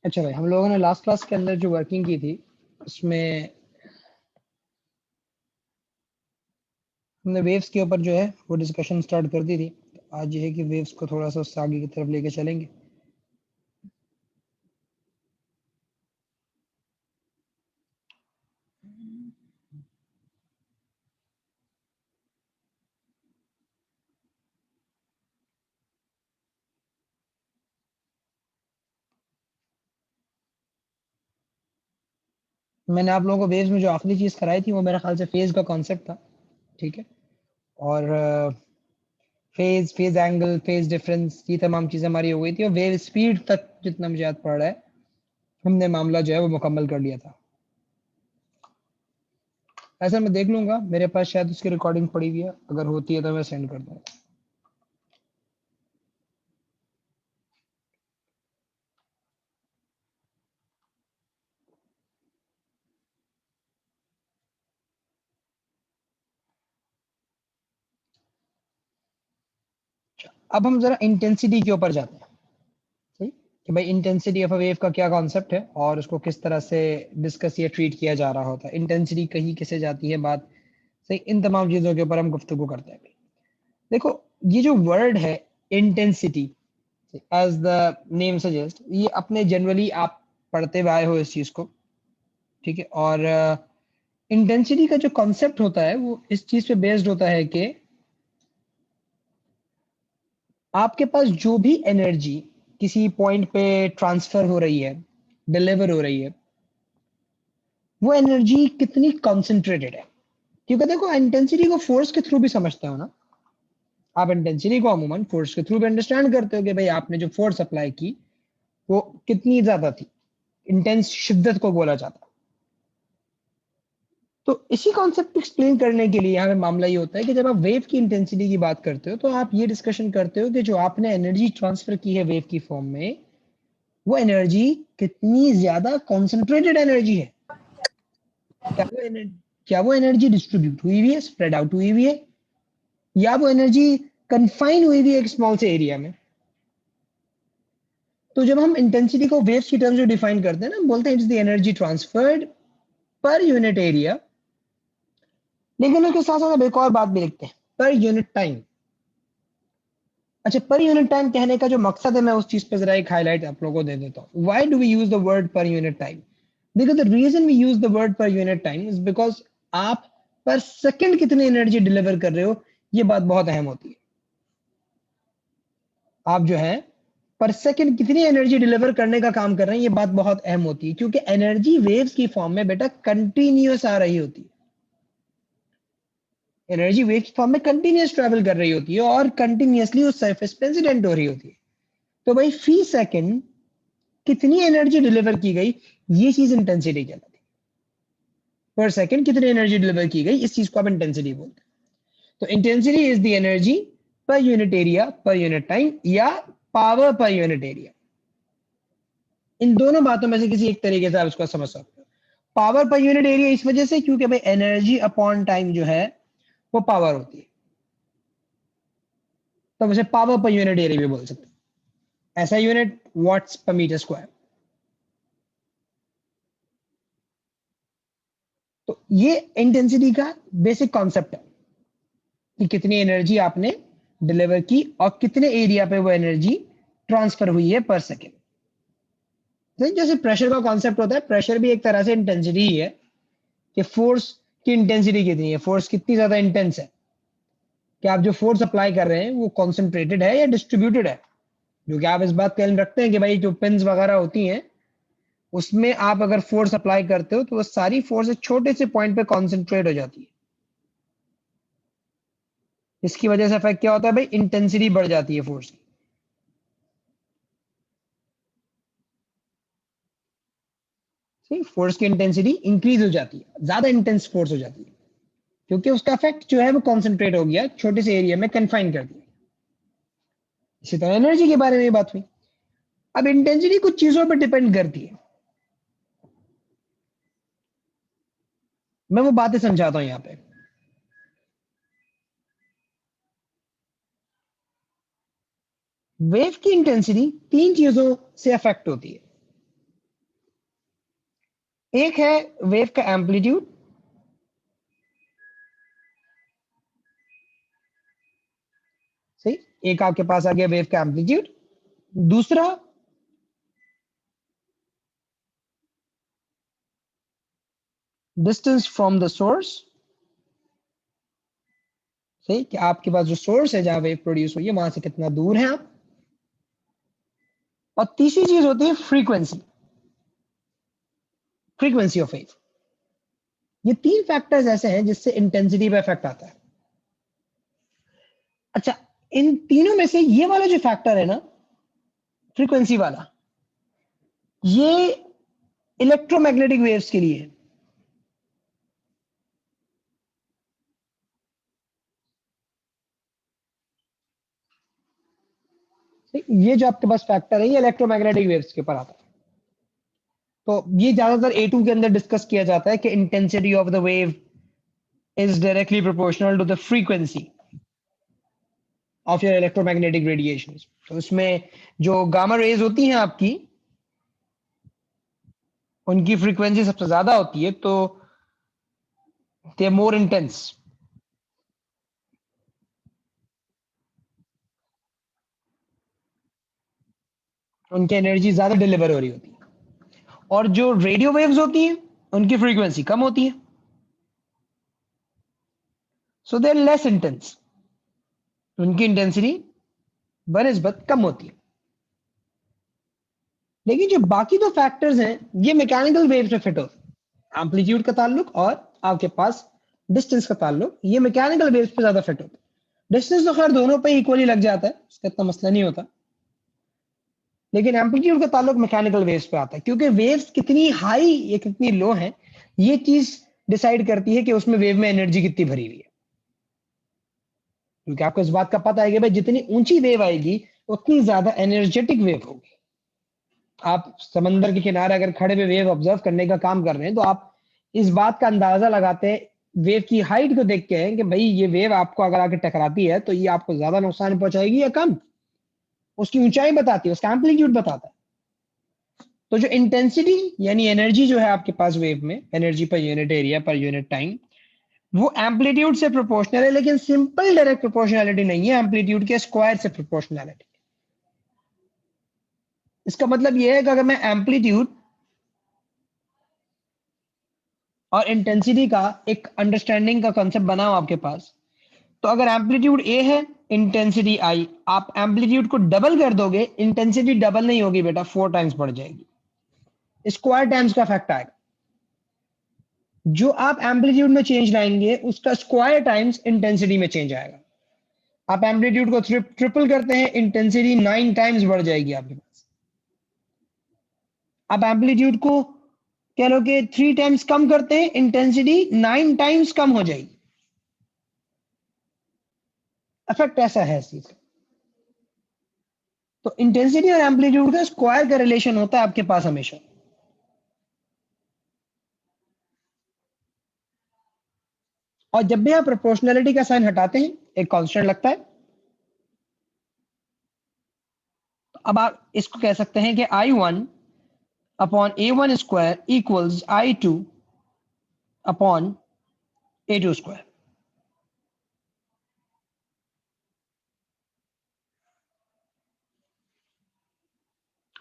अच्छा भाई, हम लोगों ने लास्ट क्लास के अंदर जो वर्किंग की थी उसमें हमने वेव्स के ऊपर जो है वो डिस्कशन स्टार्ट कर दी थी। आज ये है कि वेव्स को थोड़ा सा उससे आगे की तरफ लेके चलेंगे। मैंने आप लोगों को वेव्स में जो आखिरी चीज कराई थी वो मेरे ख्याल से फेज का कॉन्सेप्ट था। ठीक है। और फेज एंगल, फेज डिफरेंस, ये तमाम चीजें हमारी हो गई थी और वेव स्पीड तक जितना मुझे याद पड़ रहा है हमने मामला जो है वो मुकम्मल कर लिया था। ऐसा मैं देख लूंगा, मेरे पास शायद उसकी रिकॉर्डिंग पड़ी हुई है, अगर होती है तो मैं सेंड कर दूंगा। अब हम जरा इंटेंसिटी के ऊपर जाते हैं। सही कि भाई इंटेंसिटी ऑफ अ वेव का क्या कॉन्सेप्ट है और उसको किस तरह से डिस्कस या ट्रीट किया जा रहा होता है, इंटेंसिटी कहीं किसे जाती है बात। सही, इन तमाम चीजों के ऊपर हम गुफ्तगू करते हैं। देखो, ये जो वर्ड है intensity, as the name suggest, ये अपने जनरली आप पढ़ते हुए आए हो इस चीज को। ठीक है। और इंटेंसिटी का जो कॉन्सेप्ट होता है वो इस चीज पे बेस्ड होता है कि आपके पास जो भी एनर्जी किसी पॉइंट पे ट्रांसफर हो रही है, डिलीवर हो रही है, वो एनर्जी कितनी कॉन्सेंट्रेटेड है। क्योंकि देखो, इंटेंसिटी को फोर्स के थ्रू भी समझते हो ना। आप इंटेंसिटी को अमूमन फोर्स के थ्रू भी अंडरस्टैंड करते हो कि भाई आपने जो फोर्स अप्लाई की वो कितनी ज्यादा थी, इंटेंस शिद्दत को बोला जाता है। तो इसी कॉन्सेप्ट को एक्सप्लेन करने के लिए यहाँ पे मामला ये होता है कि जब आप वेव की इंटेंसिटी की बात करते हो तो आप ये डिस्कशन करते हो कि जो आपने एनर्जी ट्रांसफर की है वेव की फॉर्म में, वो एनर्जी कितनी ज्यादा कॉन्सेंट्रेटेड एनर्जी है। क्या वो एनर्जी क्या वो एनर्जी डिस्ट्रीब्यूट हुई हुई है, स्प्रेड आउट हुई हुई है, या वो एनर्जी कन्फाइन हुई हुई है एक स्मॉल से एरिया में। तो जब हम इंटेंसिटी को वेव्स की टर्म्स में डिफाइन करते हैं ना, हम बोलते हैं it's the energy transferred per unit area. लेकिन उसके साथ साथ अब एक और बात भी लिखते हैं, पर यूनिट टाइम। अच्छा, पर यूनिट टाइम कहने का जो मकसद है मैं उस चीज पर जरा एक हाईलाइट आप लोगों को दे देता हूँ। Why do we use the word per unit time? Because the reason we use the word per unit time is because आप पर सेकंड कितनी एनर्जी डिलीवर कर रहे हो, ये बात बहुत अहम होती है। आप जो है पर सेकंड कितनी एनर्जी डिलीवर करने का काम कर रहे हैं, ये बात बहुत अहम होती है, क्योंकि एनर्जी वेव्स की फॉर्म में बेटा कंटिन्यूअस आ रही होती है। एनर्जी वेव्स फॉर्म में कंटिन्यूअस ट्रेवल कर रही होती है और कंटिन्यूअसली उस सरफेस पे इंसिडेंट हो रही होती है। तो भाई फी सेकंड कितनी एनर्जी डिलीवर की गई, ये चीज इंटेंसिटी कहलाती है। पर सेकंड कितनी एनर्जी डिलीवर की गई, इस चीज को आप इंटेंसिटी बोलते हैं। तो intensity is the energy per unit area पर यूनिट टाइम, या पावर पर यूनिट एरिया। इन दोनों बातों में से किसी एक तरीके से आप इसको समझ सकते हो। पावर पर यूनिट एरिया इस वजह से क्योंकि भाई एनर्जी अपॉन टाइम जो है वो पावर होती है, तो उसे पावर पर यूनिट एरिया भी बोल सकते हैं। ऐसा यूनिट वॉट्स पर मीटर स्क्वायर। तो ये इंटेंसिटी का बेसिक कॉन्सेप्ट है कि कितनी एनर्जी आपने डिलीवर की और कितने एरिया पे वो एनर्जी ट्रांसफर हुई है पर सेकेंड। जैसे प्रेशर का कॉन्सेप्ट होता है, प्रेशर भी एक तरह से इंटेंसिटी ही है कि फोर्स की इंटेंसिटी कितनी है, फोर्स कितनी ज्यादा इंटेंस है, कि आप जो फोर्स अप्लाई कर रहे हैं वो कॉन्सेंट्रेटेड है या डिस्ट्रीब्यूटेड है। जो कि आप इस बात का ध्यान रखते हैं कि भाई जो पिन्स वगैरह होती हैं उसमें आप अगर फोर्स अप्लाई करते हो तो वो सारी फोर्स एक छोटे से पॉइंट पे कॉन्सेंट्रेट हो जाती है। इसकी वजह से इफेक्ट क्या होता है भाई, इंटेंसिटी बढ़ जाती है फोर्स की। ठीक, फोर्स की इंटेंसिटी इंक्रीज हो जाती है, ज्यादा इंटेंस फोर्स हो जाती है, क्योंकि उसका इफेक्ट जो है वो कॉन्सेंट्रेट हो गया, छोटे से एरिया में कन्फाइन कर दिया। इसी तरह एनर्जी के बारे में बात हुई। अब इंटेंसिटी कुछ चीजों पर डिपेंड करती है, मैं वो बातें समझाता हूं यहाँ पे। वेव की इंटेंसिटी तीन चीजों से अफेक्ट होती है। एक है वेव का एम्पलीट्यूड, सही, एक आपके पास आ गया वेव का एम्पलीट्यूड। दूसरा डिस्टेंस फ्रॉम द सोर्स, सही, कि आपके पास जो सोर्स है जहां वेव प्रोड्यूस हुई है वहां से कितना दूर है आप। और तीसरी चीज होती है फ्रीक्वेंसी, फ्रीक्वेंसी ऑफ वेव। ये तीन फैक्टर्स ऐसे हैं जिससे इंटेंसिटी पे इफेक्ट आता है। अच्छा, इन तीनों में से ये वाला जो फैक्टर है ना, फ्रीक्वेंसी वाला, ये इलेक्ट्रोमैग्नेटिक वेव्स के लिए है। ये जो आपके पास फैक्टर है ये इलेक्ट्रोमैग्नेटिक वेव्स के ऊपर आता है। तो ये ज्यादातर A2 के अंदर डिस्कस किया जाता है कि intensity of the wave is directly proportional to the frequency of your electromagnetic radiation. तो उसमें जो गामा रेज होती हैं आपकी, उनकी फ्रीक्वेंसी सबसे ज्यादा होती है, तो दे आर मोर इंटेंस, उनकी एनर्जी ज्यादा डिलीवर हो रही होती है। और जो रेडियो वेव्स होती हैं उनकी फ्रीक्वेंसी कम होती है, सो दे आर लेस इंटेंस, उनकी इंटेंसिटी बनस्बत कम होती है। लेकिन जो बाकी दो फैक्टर्स हैं ये मैकेनिकल वेव्स में फिट होते हैं। एम्पलीट्यूड का ताल्लुक और आपके पास डिस्टेंस का ताल्लुक, ये मैकेनिकल वेव्स पे ज्यादा फिट होता है। डिस्टेंस तो खैर दोनों पे इक्वली लग जाता है, उसका इतना मसला नहीं होता। लेकिन एम्पलीट्यूड का ताल्लुक मैकेनिकल वेव्स पे आता है, क्योंकि वेव्स कितनी हाई या कितनी लो है ये चीज डिसाइड करती है कि उसमें वेव में एनर्जी कितनी भरी हुई है। क्योंकि आपको इस बात का पता है कि भाई जितनी ऊंची वेव आएगी उतनी ज्यादा एनर्जेटिक वेव होगी। आप समंदर के किनारे अगर खड़े हुए वेव ऑब्जर्व करने का काम कर रहे हैं तो आप इस बात का अंदाजा लगाते हैं वेव की हाइट को देख के हैं कि भाई ये वेव आपको अगर आके टकराती है तो ये आपको ज्यादा नुकसान पहुंचाएगी या कम। उसकी ऊंचाई बताती है, उसका एम्पलीट्यूड बताता है। तो जो इंटेंसिटी यानी एनर्जी जो है आपके पास वेव में, एनर्जी पर यूनिट एरिया पर यूनिट टाइम, वो एम्पलीट्यूड से प्रोपोर्शनल है, लेकिन सिंपल डायरेक्ट प्रोपोर्शनैलिटी नहीं है, एम्पलीट्यूड के स्क्वायर से प्रोपोर्शनैलिटी। इसका मतलब यह है कि अगर मैं एम्पलीट्यूड और इंटेंसिटी का एक अंडरस्टैंडिंग का कॉन्सेप्ट बनाओ आपके पास, तो अगर एम्पलीट्यूड ए है, इंटेंसिटी आई, आप एम्पलीट्यूड को डबल कर दोगे, इंटेंसिटी डबल नहीं होगी बेटा, 4 टाइम्स बढ़ जाएगी। स्क्वायर टाइम्स का इफेक्ट आएगा। जो आप एम्पलीट्यूड में चेंज लाएंगे उसका स्क्वायर टाइम्स इंटेंसिटी में चेंज आएगा। आप एम्पलीट्यूड को ट्रिपल करते हैं, इंटेंसिटी 9 टाइम्स बढ़ जाएगी आपके पास। आप एम्पलीट्यूड को कह लो कि 3 टाइम्स कम करते हैं, इंटेंसिटी 9 टाइम्स कम हो जाएगी। इफेक्ट ऐसा है इस चीज का। तो इंटेंसिटी और एम्पलीट्यूड का स्क्वायर का रिलेशन होता है आपके पास हमेशा। और जब भी आप प्रोपोर्शनैलिटी का साइन हटाते हैं एक कांस्टेंट लगता है। तो अब आप इसको कह सकते हैं कि I1 upon A1 square equals I2 upon A2 square.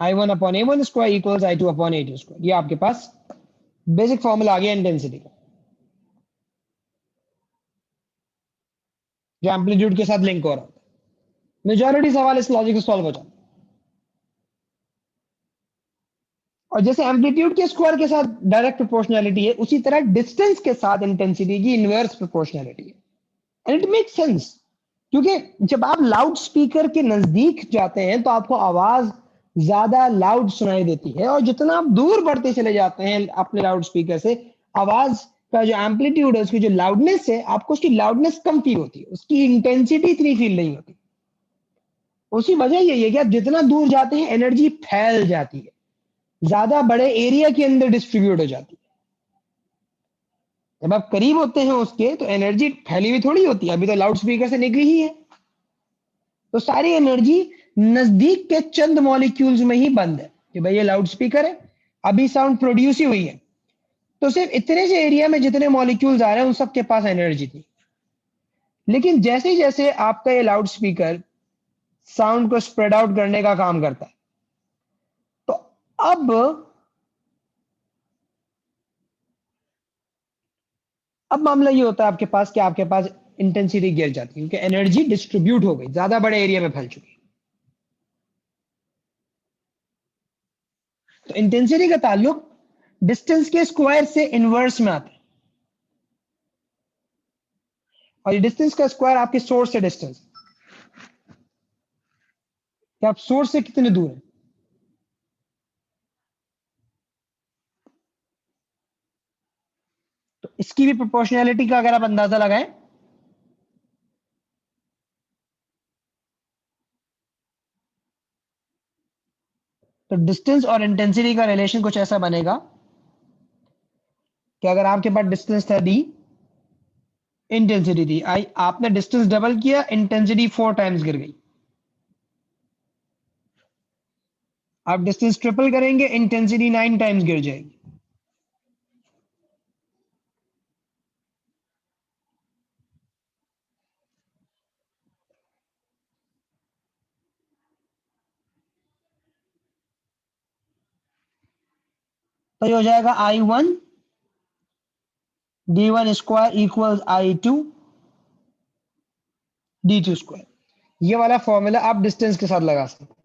I1 upon A1 square equals I2 upon A2 square. ये आपके पास बेसिक फॉर्मूला आ गया इंटेंसिटी का, जो एम्पलीट्यूड के साथ लिंक हो रहा है। मेजॉरिटी सवाल इस लॉजिक से सॉल्व हो जाता है। और जैसे एम्पलीट्यूड के स्क्वायर के साथ डायरेक्ट प्रोपोर्शनैलिटी है, उसी तरह डिस्टेंस के साथ इंटेंसिटी की इनवर्स प्रोपोर्शनैलिटी है। एंड इट मेक्स सेंस, क्योंकि जब आप लाउड स्पीकर के नजदीक जाते हैं तो आपको आवाज ज्यादा लाउड सुनाई देती है, और जितना आप दूर बढ़ते चले जाते हैं अपने लाउड स्पीकर से, आवाज का जो एम्पलीट्यूड है, उसकी जो लाउडनेस है, आपको उसकी लाउडनेस कम फील होती है, उसकी इंटेंसिटी इतनी फील नहीं होती। उसकी वजह यही है कि आप जितना दूर जाते हैं एनर्जी फैल जाती है, ज्यादा बड़े एरिया के अंदर डिस्ट्रीब्यूट हो जाती है। जब आप करीब होते हैं उसके तो एनर्जी फैली हुई थोड़ी होती है, अभी तो लाउड स्पीकर से निकली ही है। तो सारी एनर्जी नजदीक के चंद मॉलिक्यूल्स में ही बंद है कि भाई ये लाउड स्पीकर है, अभी साउंड प्रोड्यूस ही हुई है, तो सिर्फ इतने से एरिया में जितने मॉलिक्यूल्स आ रहे हैं उन सब के पास एनर्जी थी। लेकिन जैसे जैसे आपका ये लाउड स्पीकर साउंड को स्प्रेड आउट करने का काम करता है, तो अब मामला ये होता है आपके पास कि आपके पास इंटेंसिटी गिर जाती है, क्योंकि एनर्जी डिस्ट्रीब्यूट हो गई, ज्यादा बड़े एरिया में फैल चुकी है। तो इंटेंसिटी का ताल्लुक डिस्टेंस के स्क्वायर से इनवर्स में आता है, और ये डिस्टेंस का स्क्वायर आपके सोर्स से डिस्टेंस, कि आप सोर्स से कितने दूर हैं। तो इसकी भी प्रोपोर्शनैलिटी का अगर आप अंदाजा लगाएं, तो डिस्टेंस और इंटेंसिटी का रिलेशन कुछ ऐसा बनेगा कि अगर आपके पास डिस्टेंस था डी, इंटेंसिटी थी आई, आपने डिस्टेंस डबल किया, इंटेंसिटी 4 टाइम्स गिर गई। आप डिस्टेंस ट्रिपल करेंगे, इंटेंसिटी 9 टाइम्स गिर जाएगी। तो ये हो जाएगा I1 D1 square equals I2 D2 square. ये वाला फॉर्मूला आप डिस्टेंस के साथ लगा सकते हैं।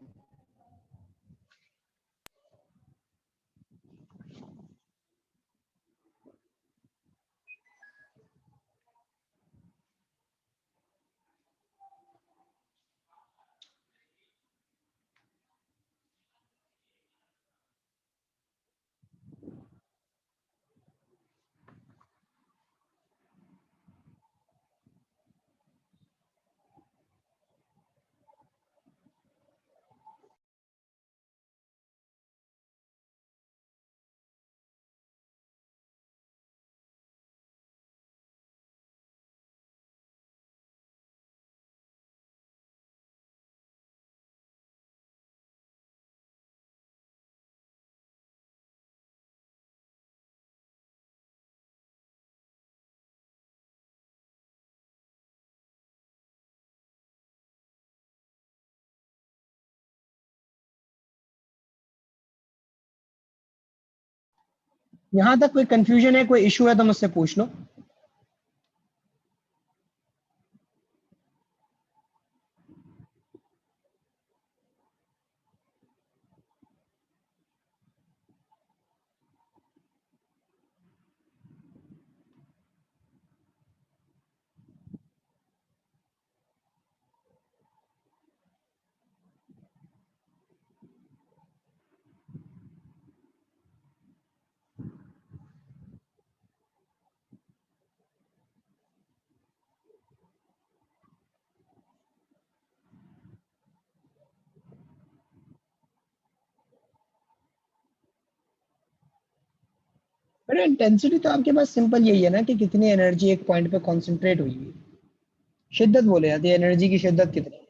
यहां तक कोई कंफ्यूजन है, कोई इशू है तो मुझसे पूछ लो। बट इंटेंसिटी तो आपके पास सिंपल यही है ना, कि कितनी एनर्जी एक पॉइंट पे कॉन्सेंट्रेट हुई है। शिद्दत बोले जाती है, एनर्जी की शिद्दत कितनी है।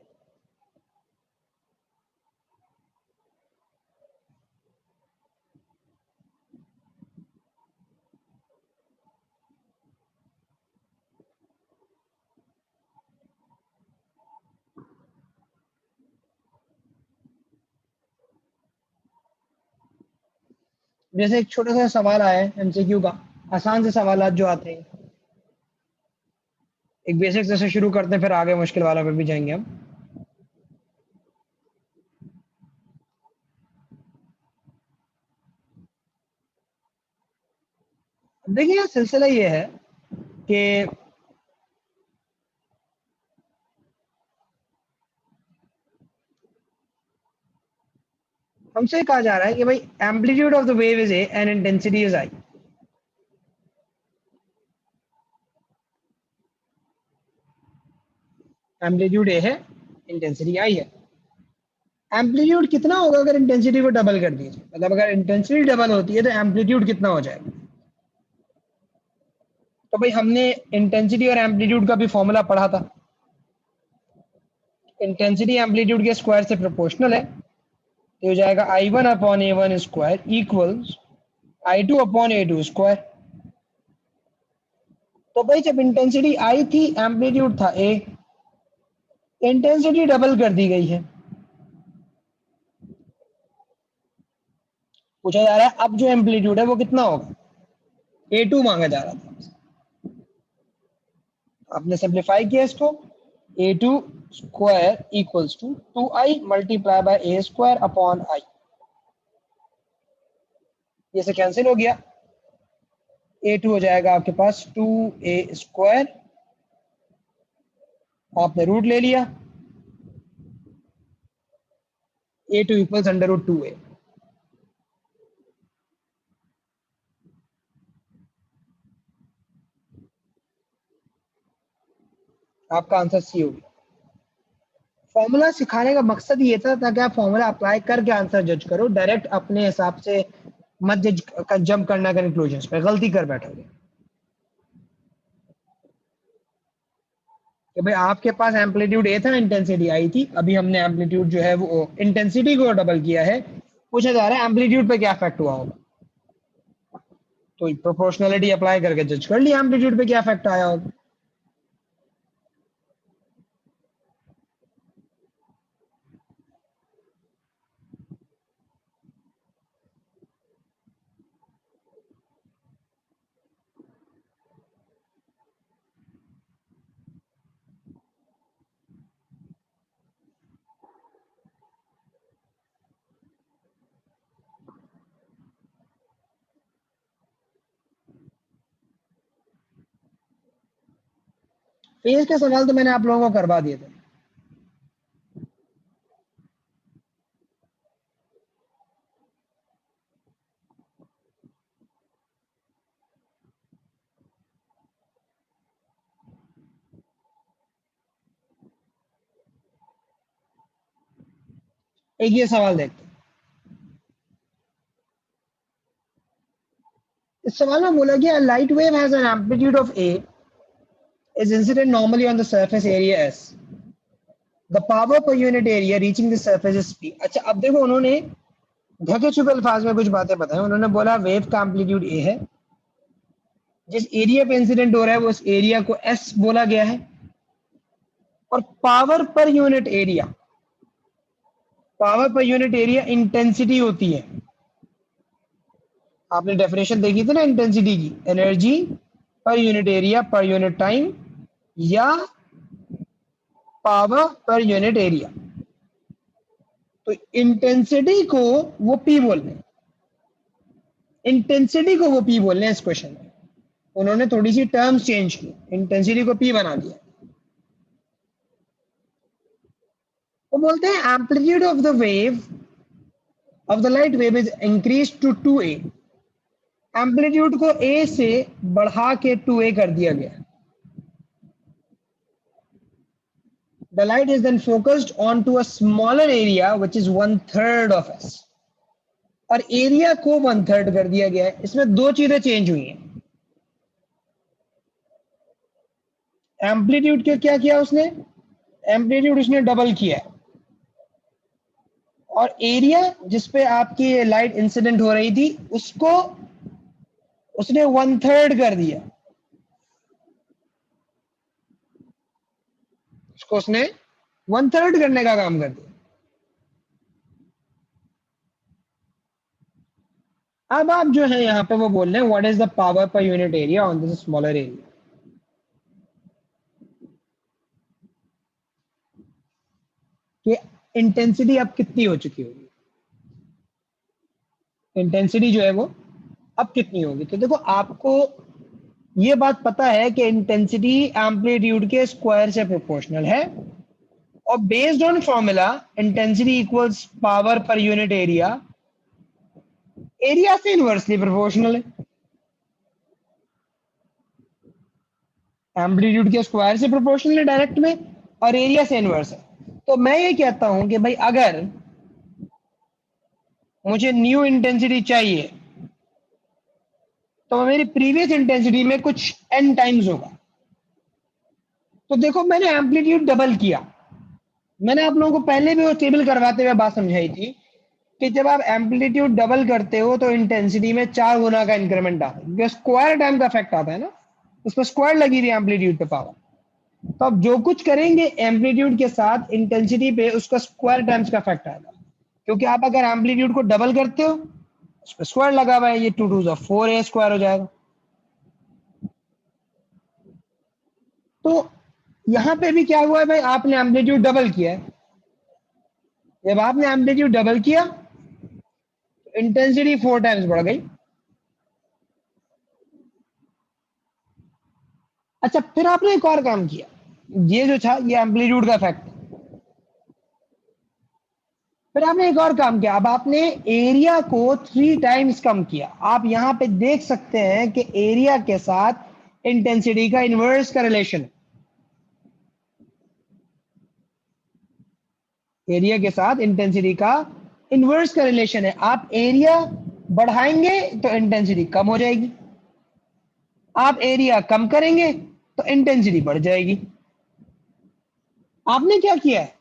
जैसे एक छोटा सा सवाल आया है एमसीक्यू का, आसान से सवाल जो आते हैं, एक बेसिक से शुरू करते हैं, फिर आगे मुश्किल वाला पे भी जाएंगे हम। देखिए सिलसिला ये है कि हमसे कहा जा रहा है कि भाई amplitude of the wave is A and intensity is I. Amplitude A है, इंटेंसिटी आई है। एम्पलीट्यूड कितना होगा अगर इंटेंसिटी को डबल कर दीजिए, मतलब अगर इंटेंसिटी डबल होती है तो एम्पलीट्यूड कितना हो जाएगा। तो भाई हमने इंटेंसिटी और एम्पलीट्यूड का भी फॉर्मूला पढ़ा था। इंटेंसिटी एम्पलीट्यूड के स्क्वायर से प्रोपोर्शनल है, तो हो जाएगा I1 upon A1 square equals I2 upon A2 square. तो भाई जब इंटेंसिटी आई थी, एम्पलीट्यूड था ए, इंटेंसिटी डबल कर दी गई है। पूछा जा रहा है अब जो एम्पलीट्यूड है वो कितना होगा, A2 मांगा जा रहा था। आपने सिंप्लीफाई किया इसको, A2 square equals to 2i multiply by A square upon i, ये से कैंसिल हो गया। A2 हो जाएगा आपके पास 2a स्क्वायर, आपने रूट ले लिया, A2 equals under root 2a। आपका आंसर सी हो गया। फॉर्मूला सिखाने का मकसद ये था ताकि आप फॉर्मूला अप्लाई करके आंसर जज करो, डायरेक्ट अपने हिसाब से मत जज जंप करना कंक्लूजन्स पे, गलती कर बैठोगे कि भाई आपके पास एम्पलीट्यूड ए था, इंटेंसिटी आई थी, अभी हमने एम्पलीट्यूड जो है वो इंटेंसिटी को डबल किया है, पूछा जा रहा है एम्पलीट्यूड पे क्या इफेक्ट हुआ होगा, तो प्रोपोर्शनलिटी अप्लाई करके जज कर लिया एम्पलीट्यूड पे क्या इफेक्ट आया होगा। फेज के सवाल तो मैंने आप लोगों को करवा दिए थे। एक ये सवाल देखते हैं। इस सवाल में बोला गया light wave has an amplitude of A is incident normally on the surface area S. The power per unit area reaching the surface is P. अच्छा अब देखो उन्होंने ढके छुपे अल्फाज में कुछ बातें बताई। उन्होंने बोला वेव का एम्पलीट्यूड ए है, जिस एरिया पे इंसिडेंट हो रहा है वो उस एरिया को एस बोला गया है, और power per unit area, power per unit area intensity होती है। आपने डेफिनेशन देखी थी ना इंटेंसिटी की, एनर्जी पर यूनिट एरिया पर यूनिट टाइम या पावर पर यूनिट एरिया। तो इंटेंसिटी को वो पी बोल रहे हैं, इंटेंसिटी को वो पी बोल रहे हैं। इस क्वेश्चन में उन्होंने थोड़ी सी टर्म्स चेंज की, इंटेंसिटी को पी बना दिया। वो बोलते हैं amplitude of the wave of the light wave is increase to 2a। Amplitude को a से बढ़ा के 2a कर दिया गया। The light is then focused onto a smaller area which is 1/3 of s, और एरिया को 1/3 कर दिया गया है। इसमें दो चीजें चेंज हुई हैं। एम्पलीट्यूड के क्या किया उसने, एम्पलीट्यूड उसने डबल किया है, और एरिया जिसपे आपकी लाइट इंसिडेंट हो रही थी उसको उसने 1/3 कर दिया, उसको उसने 1/3 करने का काम कर दिया। अब आप जो है यहाँ पे वो बोल रहे हैं what is the power per unit area on this smaller area. कि इंटेंसिटी अब कितनी हो चुकी होगी, इंटेंसिटी जो है वो अब कितनी होगी। तो देखो आपको ये बात पता है कि इंटेंसिटी एम्पलीट्यूड के स्क्वायर से प्रोपोर्शनल है, और based on formula intensity equals power per unit area, area से इनवर्सली प्रोपोर्शनल है, एम्पलीट्यूड के स्क्वायर से प्रोपोर्शनल है डायरेक्ट में, और एरिया से इनवर्स है। तो मैं ये कहता हूं कि भाई अगर मुझे न्यू इंटेंसिटी चाहिए तो मेरी प्रीवियस इंटेंसिटी में कुछ n टाइम्स होगा। तो देखो मैंने एम्पलीट्यूड डबल किया, मैंने आप लोगों को पहले भी वो टेबल करवाते हुए बात समझाई थी कि जब आप एम्पलीट्यूड डबल करते हो तो इंटेंसिटी में 4 गुना का इंक्रीमेंट आता है, स्क्वायर टाइम का इफेक्ट आता है ना। उस पर स्क्वायर लगी हुई एम्पलीट्यूड पे पावर। तो अब जो कुछ करेंगे एम्पलीट्यूड के साथ इंटेंसिटी पे, उसका स्क्वायर टाइम्स का इफेक्ट आएगा, क्योंकि आप अगर एम्पलीट्यूड को डबल करते हो उस पर स्क्वायर लगा हुआ है, ये 2 2 4 ए स्क्वायर हो जाएगा। तो यहां पे भी क्या हुआ है भाई, आपने एम्पलीट्यूड डबल किया है। जब आपने एम्पलीट्यूड डबल किया तो इंटेंसिटी 4 टाइम्स बढ़ गई। अच्छा, फिर आपने एक और काम किया, ये जो था ये एम्पलीट्यूड का इफेक्ट। फिर आपने एक और काम किया, अब आपने एरिया को 3 टाइम्स कम किया। आप यहां पे देख सकते हैं कि एरिया के साथ इंटेंसिटी का इनवर्स का रिलेशन है। एरिया के साथ इंटेंसिटी का इनवर्स का रिलेशन है। आप एरिया बढ़ाएंगे तो इंटेंसिटी कम हो जाएगी, आप एरिया कम करेंगे तो इंटेंसिटी बढ़ जाएगी। आपने क्या किया है,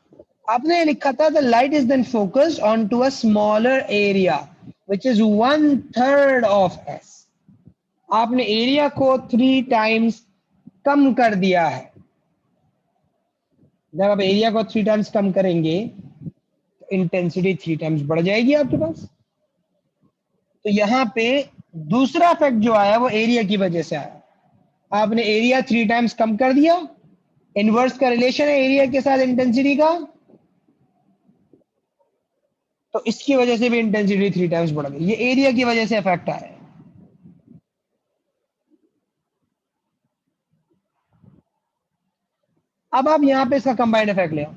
आपने लिखा था the light is then focused on to a smaller area which is 1/3 of S. आपने एरिया को 3 टाइम्स कम कर दिया है। जब आप एरिया को 3 टाइम्स कम करेंगे तो इंटेंसिटी 3 टाइम्स बढ़ जाएगी आपके पास। तो यहाँ पे दूसरा इफेक्ट जो आया वो एरिया की वजह से आया। आपने एरिया 3 टाइम्स कम कर दिया, इनवर्स का रिलेशन है एरिया के साथ इंटेंसिटी का, तो इसकी वजह से भी इंटेंसिटी 3 टाइम्स बढ़ गई। ये एरिया की वजह से इफेक्ट आया है। अब आप यहां पे इसका कंबाइंड इफेक्ट ले आओ।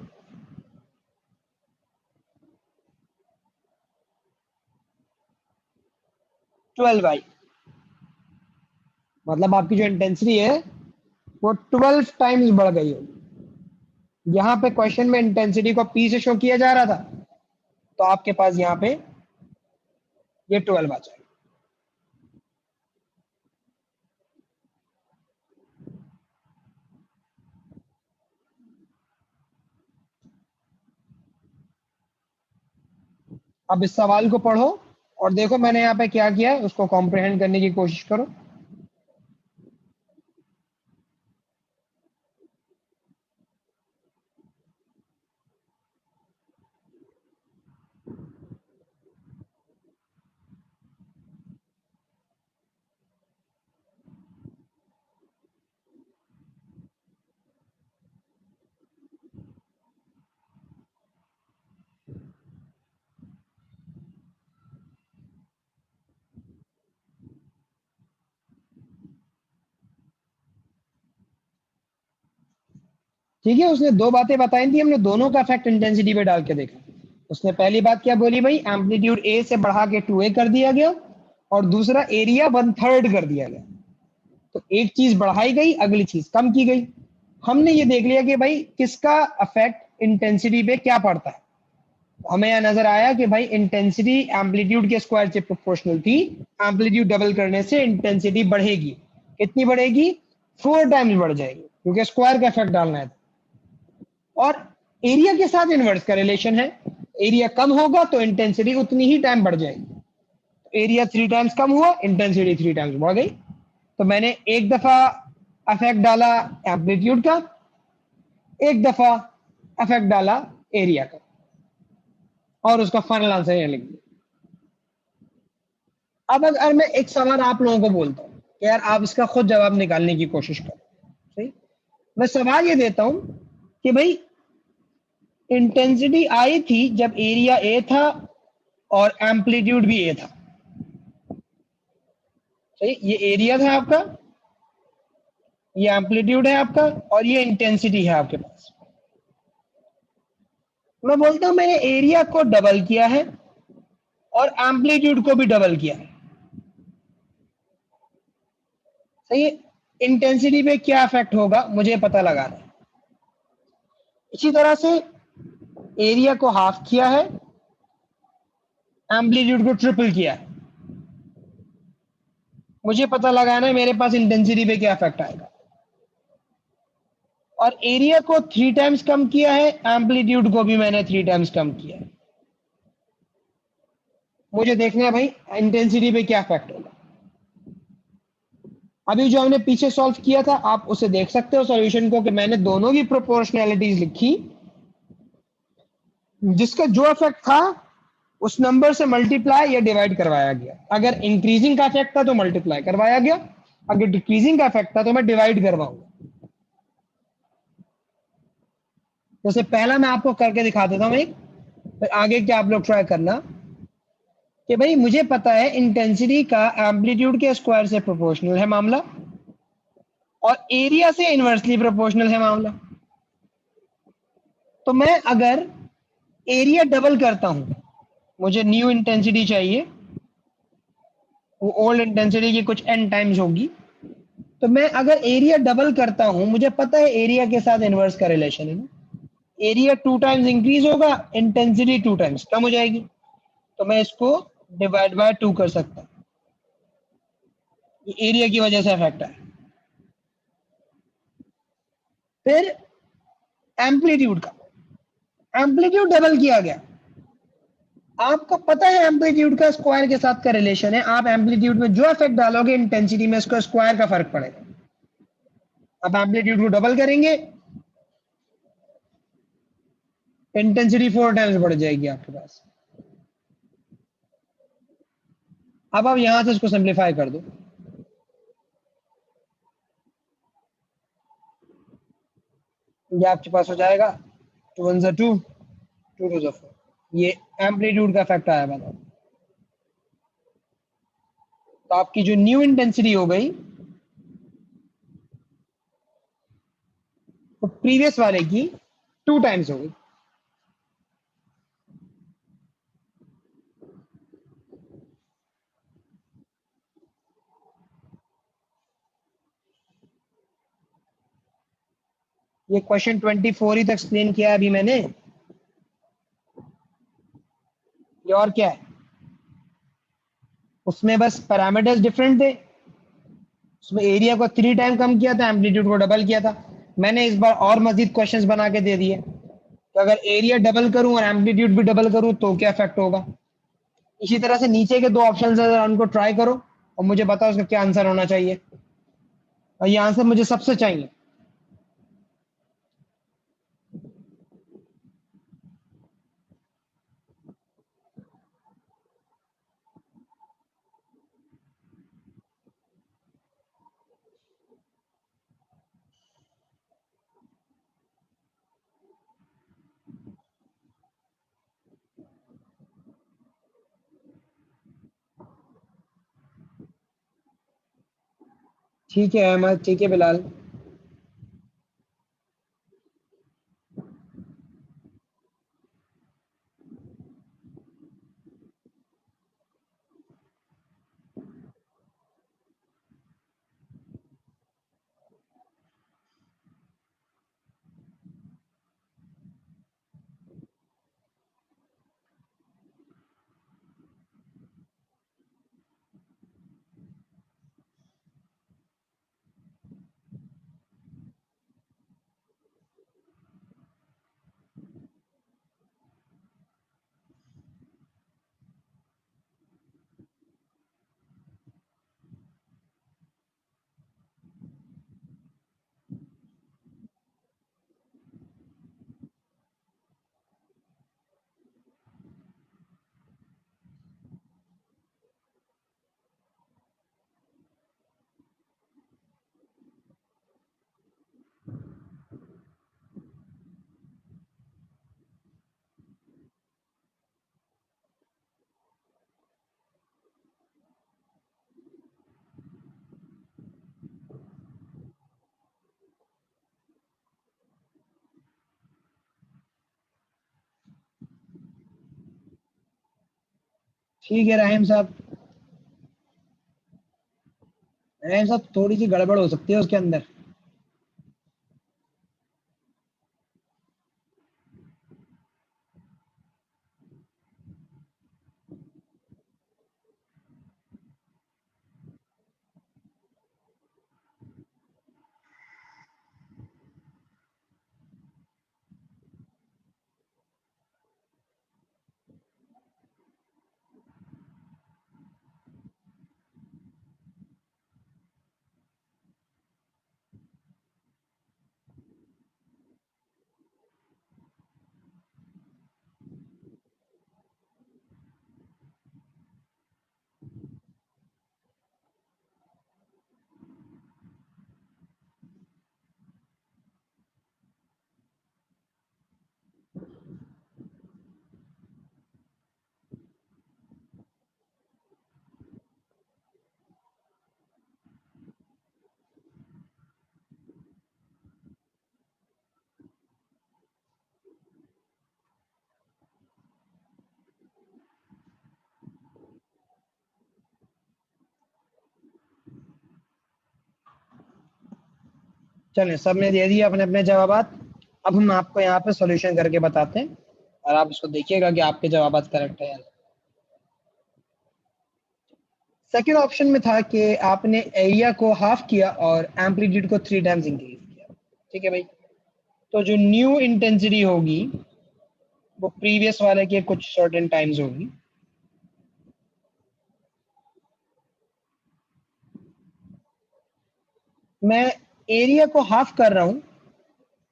12 मतलब आपकी जो इंटेंसिटी है वो 12 टाइम्स बढ़ गई होगी। यहाँ पे क्वेश्चन में इंटेंसिटी को पी से शो किया जा रहा था, तो आपके पास यहाँ पे ये 12 आ जाएगा। अब इस सवाल को पढ़ो और देखो मैंने यहाँ पे क्या किया है, उसको कॉम्प्रिहेंड करने की कोशिश करो। ठीक है, उसने दो बातें बताई थी, हमने दोनों का इफेक्ट इंटेंसिटी पे डाल के देखा। उसने पहली बात क्या बोली भाई, एम्पलीट्यूड ए से बढ़ा के 2a कर दिया गया और दूसरा एरिया 1/3 कर दिया गया। तो एक चीज बढ़ाई गई, अगली चीज कम की गई। हमने ये देख लिया कि भाई किसका इफेक्ट इंटेंसिटी पे क्या पड़ता है। हमें यह नजर आया कि भाई इंटेंसिटी एम्पलीट्यूड के स्क्वायर से प्रोपोर्शनल थी। एम्पलीट्यूड डबल करने से इंटेंसिटी बढ़ेगी। कितनी बढ़ेगी, 4 टाइम्स बढ़ जाएगी, क्योंकि स्क्वायर का इफेक्ट डालना है। और एरिया के साथ इनवर्स का रिलेशन है, एरिया कम होगा तो इंटेंसिटी उतनी ही टाइम बढ़ जाएगी। एरिया 3 टाइम्स कम हुआ, इंटेंसिटी 3 टाइम्स बढ़ गई। तो मैंने एक दफा इफेक्ट डाला एम्पलीट्यूड का, एक दफा इफेक्ट डाला एरिया का, और उसका फाइनल आंसर यहां लिख दिया। अब अगर मैं एक सवाल आप लोगों को बोलता हूं कि यार आप इसका खुद जवाब निकालने की कोशिश करो, सही। मैं सवाल ये देता हूं कि भाई इंटेंसिटी आई थी जब एरिया ए था और एम्पलीट्यूड भी ए था, सही। ये एरिया था आपका, ये एम्पलीट्यूड है आपका, और ये इंटेंसिटी है आपके पास। मैं बोलता हूं मैंने एरिया को डबल किया है और एम्पलीट्यूड को भी डबल किया है, सही है। इंटेंसिटी पे क्या इफेक्ट होगा मुझे पता लगाना है। इसी तरह से एरिया को हाफ किया है, एम्पलीट्यूड को ट्रिपल किया है, मुझे पता लगाना है मेरे पास इंटेंसिटी पे क्या इफेक्ट आएगा। और एरिया को 3 टाइम्स कम किया है, एम्पलीट्यूड को भी मैंने 3 टाइम्स कम किया है। मुझे देखना है भाई इंटेंसिटी पे क्या इफेक्ट होगा। अभी जो हमने पीछे सॉल्व किया था आप उसे देख सकते हो सॉल्यूशन को कि मैंने दोनों की प्रोपोर्शनैलिटीज लिखी, जिसका जो इफेक्ट था उस नंबर से मल्टीप्लाई या डिवाइड करवाया गया। अगर इंक्रीजिंग का इफेक्ट था तो मल्टीप्लाई करवाया गया, अगर डिक्रीजिंग का इफेक्ट था तो मैं डिवाइड करवाऊंगा। जैसे पहला मैं आपको करके दिखा देता हूं एक, फिर आगे क्या आप लोग ट्राई करना कि भाई मुझे पता है इंटेंसिटी का एम्पलीट्यूड के स्क्वायर से प्रोपोर्शनल है मामला, और एरिया से इनवर्सली प्रोपोर्शनल है मामला। तो मैं अगर एरिया डबल करता हूं, मुझे न्यू इंटेंसिटी चाहिए, वो ओल्ड इंटेंसिटी की कुछ n टाइम्स होगी, तो मैं अगर एरिया डबल करता हूं, मुझे पता है एरिया के साथ इनवर्स का रिलेशन है ना, एरिया 2 टाइम्स इंक्रीज होगा, इंटेंसिटी 2 टाइम्स कम हो जाएगी, तो मैं इसको डिवाइड बाय 2 कर सकता हूं। ये एरिया की वजह से इफेक्ट है। फिर एम्पलीट्यूड का, एम्पलीट्यूड डबल किया गया, आपको पता है एम्पलीट्यूड का स्क्वायर के साथ का रिलेशन है, आप एम्पलीट्यूड में जो इफेक्ट डालोगे इंटेंसिटी में उसका स्क्वायर का फर्क पड़ेगा। अब एम्पलीट्यूड को डबल करेंगे, इंटेंसिटी 4 टाइम्स बढ़ जाएगी आपके पास। अब आप यहां से इसको सिंप्लीफाई कर दो, ये आपके पास हो जाएगा 2 1 2, 2 2 4, ये एम्पलीट्यूड का इफेक्ट आया बताओ। तो आपकी जो न्यू इंटेंसिटी हो गई वो प्रीवियस वाले की 2 टाइम्स हो गई। ये क्वेश्चन 24 ही तक एक्सप्लेन किया है अभी मैंने, ये और क्या है, उसमें बस पैरामीटर्स डिफरेंट थे, उसमें एरिया को 3 टाइम कम किया था, एम्पलीट्यूड को डबल किया था। मैंने इस बार और मजीद क्वेश्चंस बना के दे दिए, तो अगर एरिया डबल करूं और एम्पलीट्यूड भी डबल करूं तो क्या इफेक्ट होगा। इसी तरह से नीचे के 2 ऑप्शन है उनको ट्राई करो और मुझे बताओ उसका क्या आंसर होना चाहिए, और ये आंसर मुझे सबसे चाहिए। ठीक है अहमद, ठीक है बिलाल। ठीक है रहीम साहब, रहीम साहब थोड़ी सी गड़बड़ हो सकती है उसके अंदर। चलें, सबने दे दिए अपने अपने जवाबात। अब हम आपको यहाँ पे सॉल्यूशन करके बताते हैं और आप इसको देखिएगा कि आपके जवाबात करेक्ट है या नहीं। सेकेंड ऑप्शन में था कि आपने एरिया को हाफ किया और एम्पलीट्यूड को 3 टाइम्स इंक्रीज किया। ठीक है भाई, तो जो न्यू इंटेंसिटी होगी वो प्रीवियस वाले के कुछ सर्टेन टाइम्स होगी। मैं एरिया को हाफ कर रहा हूं,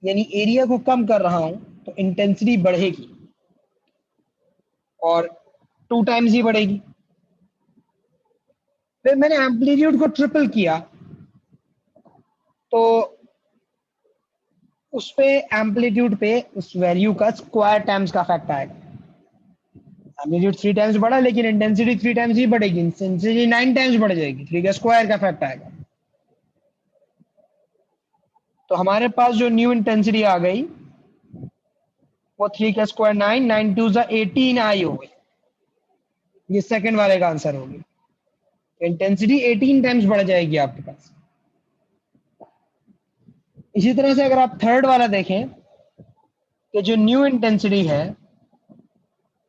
यानी एरिया को कम कर रहा हूं, तो इंटेंसिटी बढ़ेगी और 2 टाइम्स ही बढ़ेगी। फिर मैंने एम्पलीट्यूड को ट्रिपल किया, तो उस पे एम्पलीट्यूड पे उस वैल्यू का स्क्वायर टाइम्स का इफेक्ट आएगा। एम्पलीट्यूड 3 टाइम्स बढ़ा लेकिन इंटेंसिटी 3 टाइम्स ही बढ़ेगी, इंटेंसिटी 9 टाइम्स बढ़ जाएगी, 3 का स्क्वायर का इफेक्ट आएगा। तो हमारे पास जो न्यू इंटेंसिटी आ गई वो 3 का स्क्वायर 9, 9 टू 18 आई हो गई। ये सेकंड वाले का आंसर होगी। इंटेंसिटी 18 टाइम्स बढ़ जाएगी आपके पास। इसी तरह से अगर आप थर्ड वाला देखें कि जो न्यू इंटेंसिटी है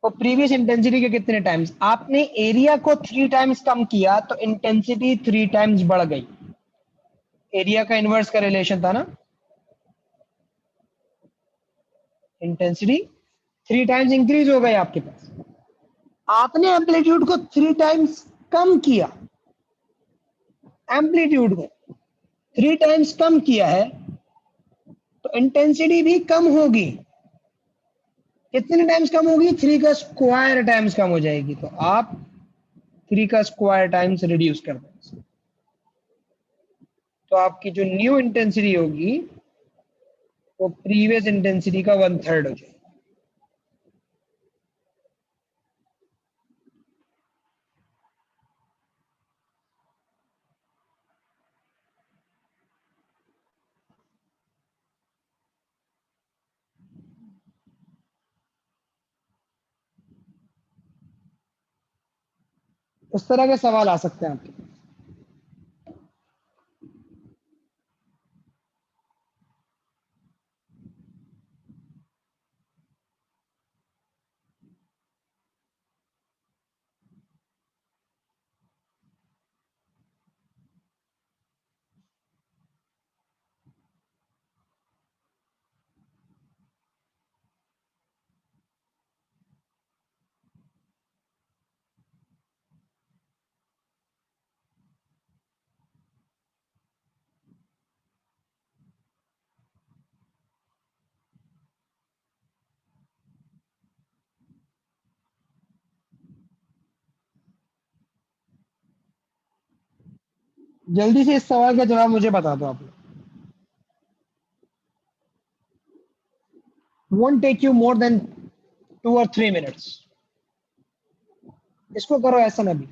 वो प्रीवियस इंटेंसिटी के कितने टाइम्स, आपने एरिया को 3 टाइम्स कम किया तो इंटेंसिटी 3 टाइम्स बढ़ गई। एरिया का इनवर्स का रिलेशन था ना, इंटेंसिटी 3 टाइम्स इंक्रीज हो गई आपके पास। आपने एम्पलीट्यूड को 3 टाइम्स कम किया, एम्पलीट्यूड को 3 टाइम्स कम किया है तो इंटेंसिटी भी कम होगी। कितने टाइम्स कम होगी, 3 का स्क्वायर टाइम्स कम हो जाएगी। तो आप 3 का स्क्वायर टाइम्स रिड्यूस कर दें तो आपकी जो न्यू इंटेंसिटी होगी वो प्रीवियस इंटेंसिटी का 1/3 हो जाएगी। इस तरह के सवाल आ सकते हैं आपके। जल्दी से इस सवाल का जवाब मुझे बता दो आप। Won't take you more than 2 और 3 मिनट्स। इसको करो ऐसा ना भी।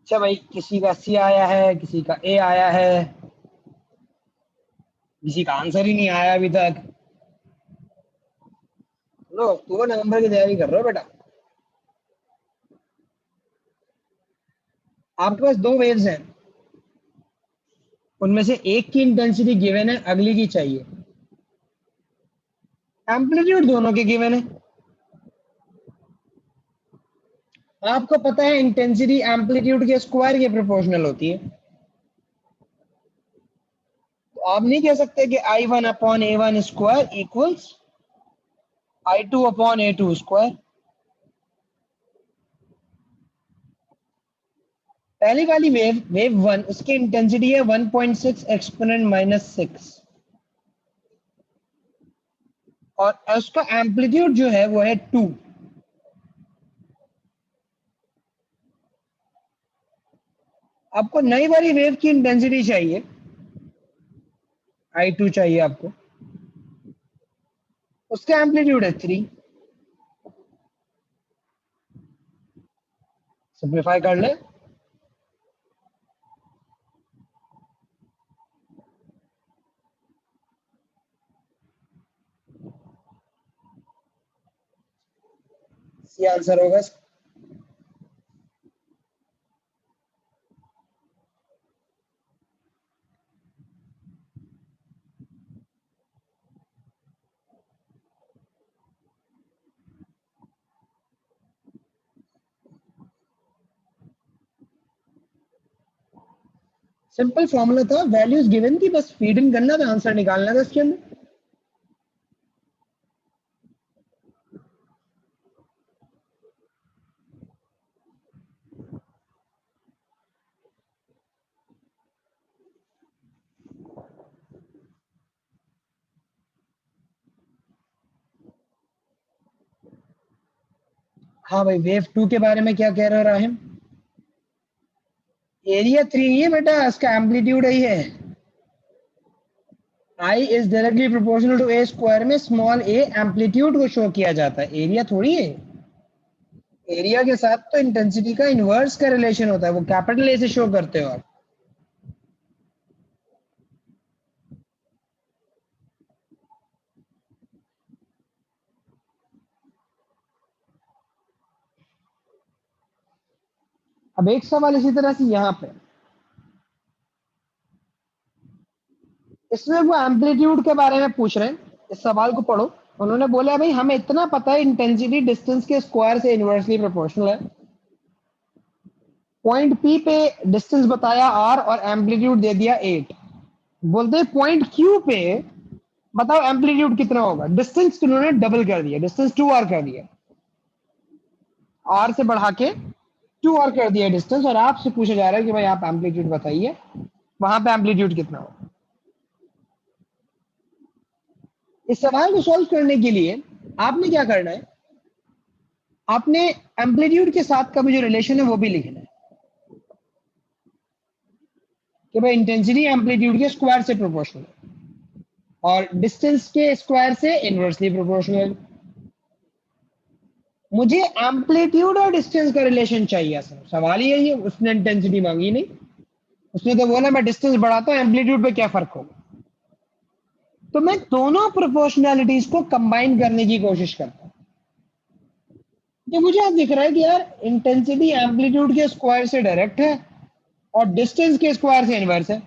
अच्छा भाई, किसी का सी आया है, किसी का ए आया है, किसी का आंसर ही नहीं आया अभी तक। लो, अक्टूबर नवंबर की तैयारी कर रहे हो बेटा। आपके पास दो वेव्स हैं, उनमें से एक की इंटेंसिटी गिवन है, अगली की चाहिए। एम्पलीट्यूड दोनों के गिवन है। आपको पता है इंटेंसिटी एम्पलीट्यूड के स्क्वायर के प्रोपोर्शनल होती है। तो आप नहीं कह सकते कि I1 upon A1 square equals I2 upon A2 square. पहली वाली वेव 1, उसकी इंटेंसिटी है 1.6 एक्सपोनेंट -6, और उसका एम्पलीट्यूड जो है वो है 2। आपको नई वाली वेव की इंटेंसिटी चाहिए, I2 चाहिए आपको, उसका एम्पलीट्यूड है 3। सिंप्लीफाई कर ले। सी आंसर होगा। सिंपल फॉर्मूला था, वैल्यूज गिवन थी, बस फीड इन करना था, आंसर निकालना था इसके अंदर। हाँ भाई, वेव 2 के बारे में क्या कह रहे हो राहिम? एरिया 3 ही है बेटा, इसका एम्पलीट्यूड ही है। I is directly proportional to A square में स्मॉल ए एम्पलीट्यूड को शो किया जाता है, एरिया थोड़ी है। एरिया के साथ तो इंटेंसिटी का इनवर्स का रिलेशन होता है, वो कैपिटल ए से शो करते हो आप। अब एक सवाल इसी तरह से यहाँ पे, इसमें वो एम्पलीट्यूड के बारे में पूछ रहे हैं। इस सवाल को पढ़ो। उन्होंने बोला भाई हमें इतना पता है इंटेंसिटी डिस्टेंस के स्क्वायर से इनवर्सली प्रोपोर्शनल है। पॉइंट पी पे डिस्टेंस बताया आर और एम्पलीट्यूड दे दिया 8। बोलते हैं पॉइंट क्यू पे बताओ एम्पलीट्यूड कितना होगा। डिस्टेंस उन्होंने डबल कर दिया, डिस्टेंस 2r कर दिया, आर से बढ़ा के 2r कर दिया डिस्टेंस, और आपसे पूछा जा रहा है कि भाई आप एम्पलीट्यूड बताइए, वहां पे एम्पलीट्यूड कितना होगा। इस सवाल को सॉल्व करने के लिए आपने क्या करना है, आपने एम्पलीट्यूड के साथ का भी जो रिलेशन है वो भी लिखना है कि भाई इंटेंसिटी एम्पलीट्यूड के स्क्वायर से प्रोपोर्शनल है और डिस्टेंस के स्क्वायर से इनवर्सली प्रोपोर्शनल। मुझे एम्पलीट्यूड और डिस्टेंस का रिलेशन चाहिए सर, सवाल ही है, उसने इंटेंसिटी मांगी नहीं। उसने तो बोला मैं डिस्टेंस बढ़ाता हूँ, एम्पलीट्यूड पे क्या फर्क होगा। तो मैं दोनों प्रोपोर्शनैलिटीज को कंबाइन करने की कोशिश करता हूँ। तो मुझे अब दिख रहा है कि यार इंटेंसिटी एम्पलीट्यूड के स्क्वायर से डायरेक्ट है और डिस्टेंस के स्क्वायर से इनवर्स है।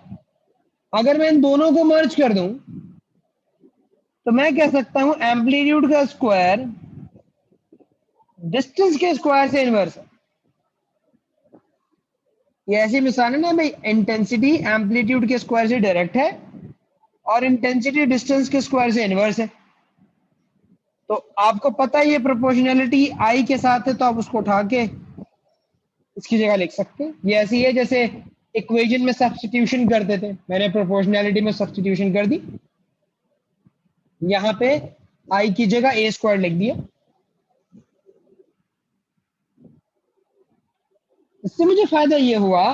अगर मैं इन दोनों को मर्ज कर दूं तो मैं कह सकता हूं एम्पलीट्यूड का स्क्वायर डिस्टेंस के स्क्वायर से इनवर्स है। ये ऐसी मिसाल है ना भाई, इंटेंसिटी एम्पलीट्यूड के स्क्वायर से डायरेक्ट है और इंटेंसिटी डिस्टेंस के स्क्वायर से इनवर्स है। तो आपको पता है ये प्रोपोर्शनैलिटी आई के साथ है, तो आप उसको उठा के इसकी जगह लिख सकते हैं। ये ऐसी है जैसे इक्वेशन में सब्स्टिट्यूशन करते थे, मैंने प्रोपोर्शनैलिटी में सब्स्टिट्यूशन कर दी, यहाँ पे आई की जगह ए स्क्वायर लिख दिया। इससे मुझे फायदा ये हुआ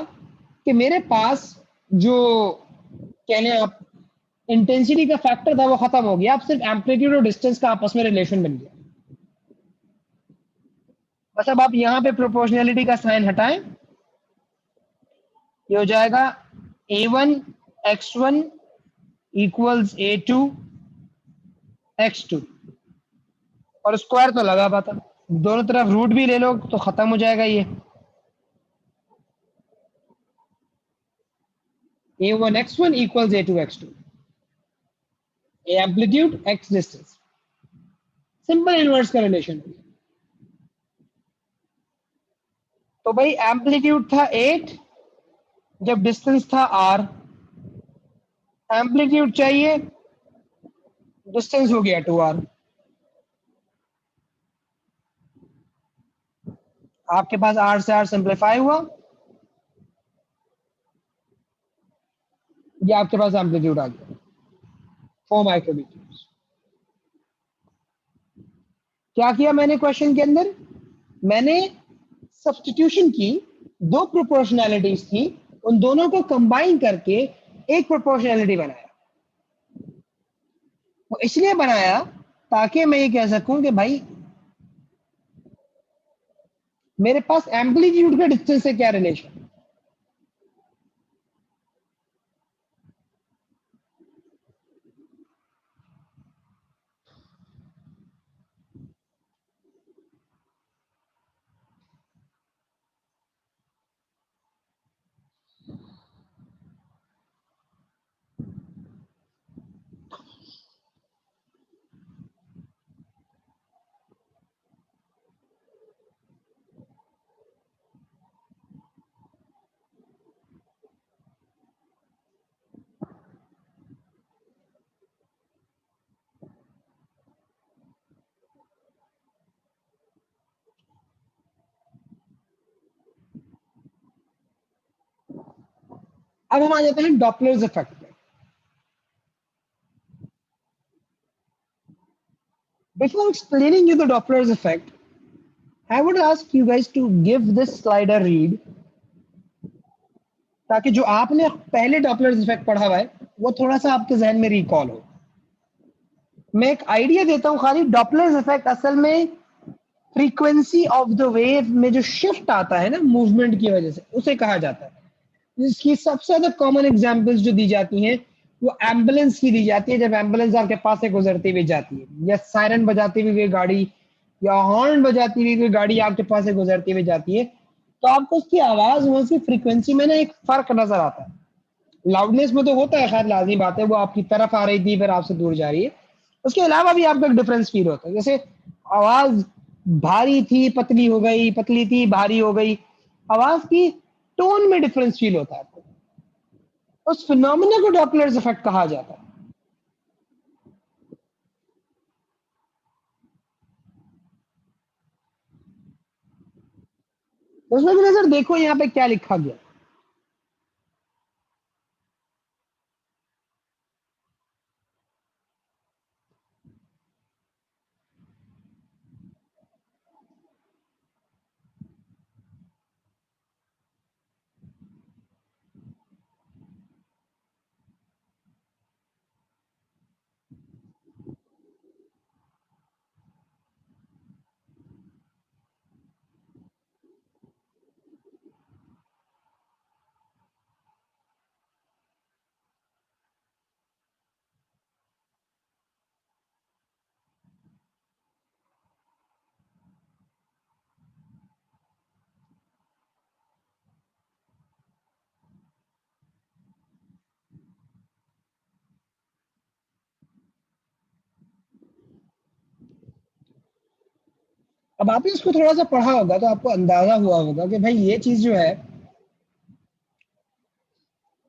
कि मेरे पास जो कहने आप इंटेंसिटी का फैक्टर था वो खत्म हो गया, अब सिर्फ एम्पलीट्यूड और डिस्टेंस का आपस में रिलेशन बन गया। बस अब आप यहाँ पे प्रोपोर्शनैलिटी का साइन हटाएं ये हो जाएगा a1 x1 equals a2 x2, और स्क्वायर तो लगा पाता, दोनों तरफ रूट भी ले लो तो खत्म हो जाएगा ये। a1 x1 equals a2 x2, a amplitude x distance, simple inverse का रिलेशन है। तो भाई एम्पलीट्यूड था 8 जब डिस्टेंस था r, एम्पलीट्यूड चाहिए, डिस्टेंस हो गया 2r। आपके पास r से r सिंप्लीफाई हुआ, ये आपके पास एम्पलीट्यूड आ गया 4 माइक्रोमीटर। क्या किया मैंने क्वेश्चन के अंदर, मैंने सब्स्टिट्यूशन की, दो प्रोपोर्शनैलिटीज थी, उन दोनों को कंबाइन करके एक प्रोपोर्शनैलिटी बनाया। वो इसलिए बनाया ताकि मैं ये कह सकूं कि भाई मेरे पास एम्पलीट्यूड का डिस्टेंस से क्या रिलेशन। अब हम आ जाते हैं डॉपलर्स इफेक्ट पे। Before explaining you the Doppler's effect, I would ask you guys to give this slide a read, ताकि जो आपने पहले डॉपलर्स इफेक्ट पढ़ा हुआ है वो थोड़ा सा आपके जहन में रिकॉल हो। मैं एक आइडिया देता हूं खाली, डॉपलर्स इफेक्ट असल में फ्रीक्वेंसी ऑफ द वेव में जो शिफ्ट आता है ना मूवमेंट की वजह से, उसे कहा जाता है। इसकी सबसे ज्यादा कॉमन एग्जांपल्स जो दी जाती हैं वो एम्बुलेंस की दी जाती है, जब एम्बुलेंस आपके पास से गुजरती हुई जाती है, या सायरन बजाती हुई गाड़ी, या हॉर्न बजाती हुई कोई गाड़ी आपके पास से गुजरती हुई जाती है, तो आपको उसकी आवाज में, उसकी फ्रीक्वेंसी में ना एक फर्क नजर आता है। लाउडनेस में तो होता है, खैर लाजमी बात है, वो आपकी तरफ आ रही थी फिर आपसे दूर जा रही है, उसके अलावा भी आपको एक डिफरेंस फील होता है। जैसे आवाज भारी थी पतली हो गई, पतली थी भारी हो गई, आवाज की टोन में डिफरेंस फील होता है आपको, उस फिनोमेना को डॉपलर्स इफेक्ट कहा जाता है। उसमें भी नजर देखो यहाँ पे क्या लिखा गया। अब आपने इसको थोड़ा सा पढ़ा होगा तो आपको अंदाजा हुआ होगा कि भाई ये चीज जो है,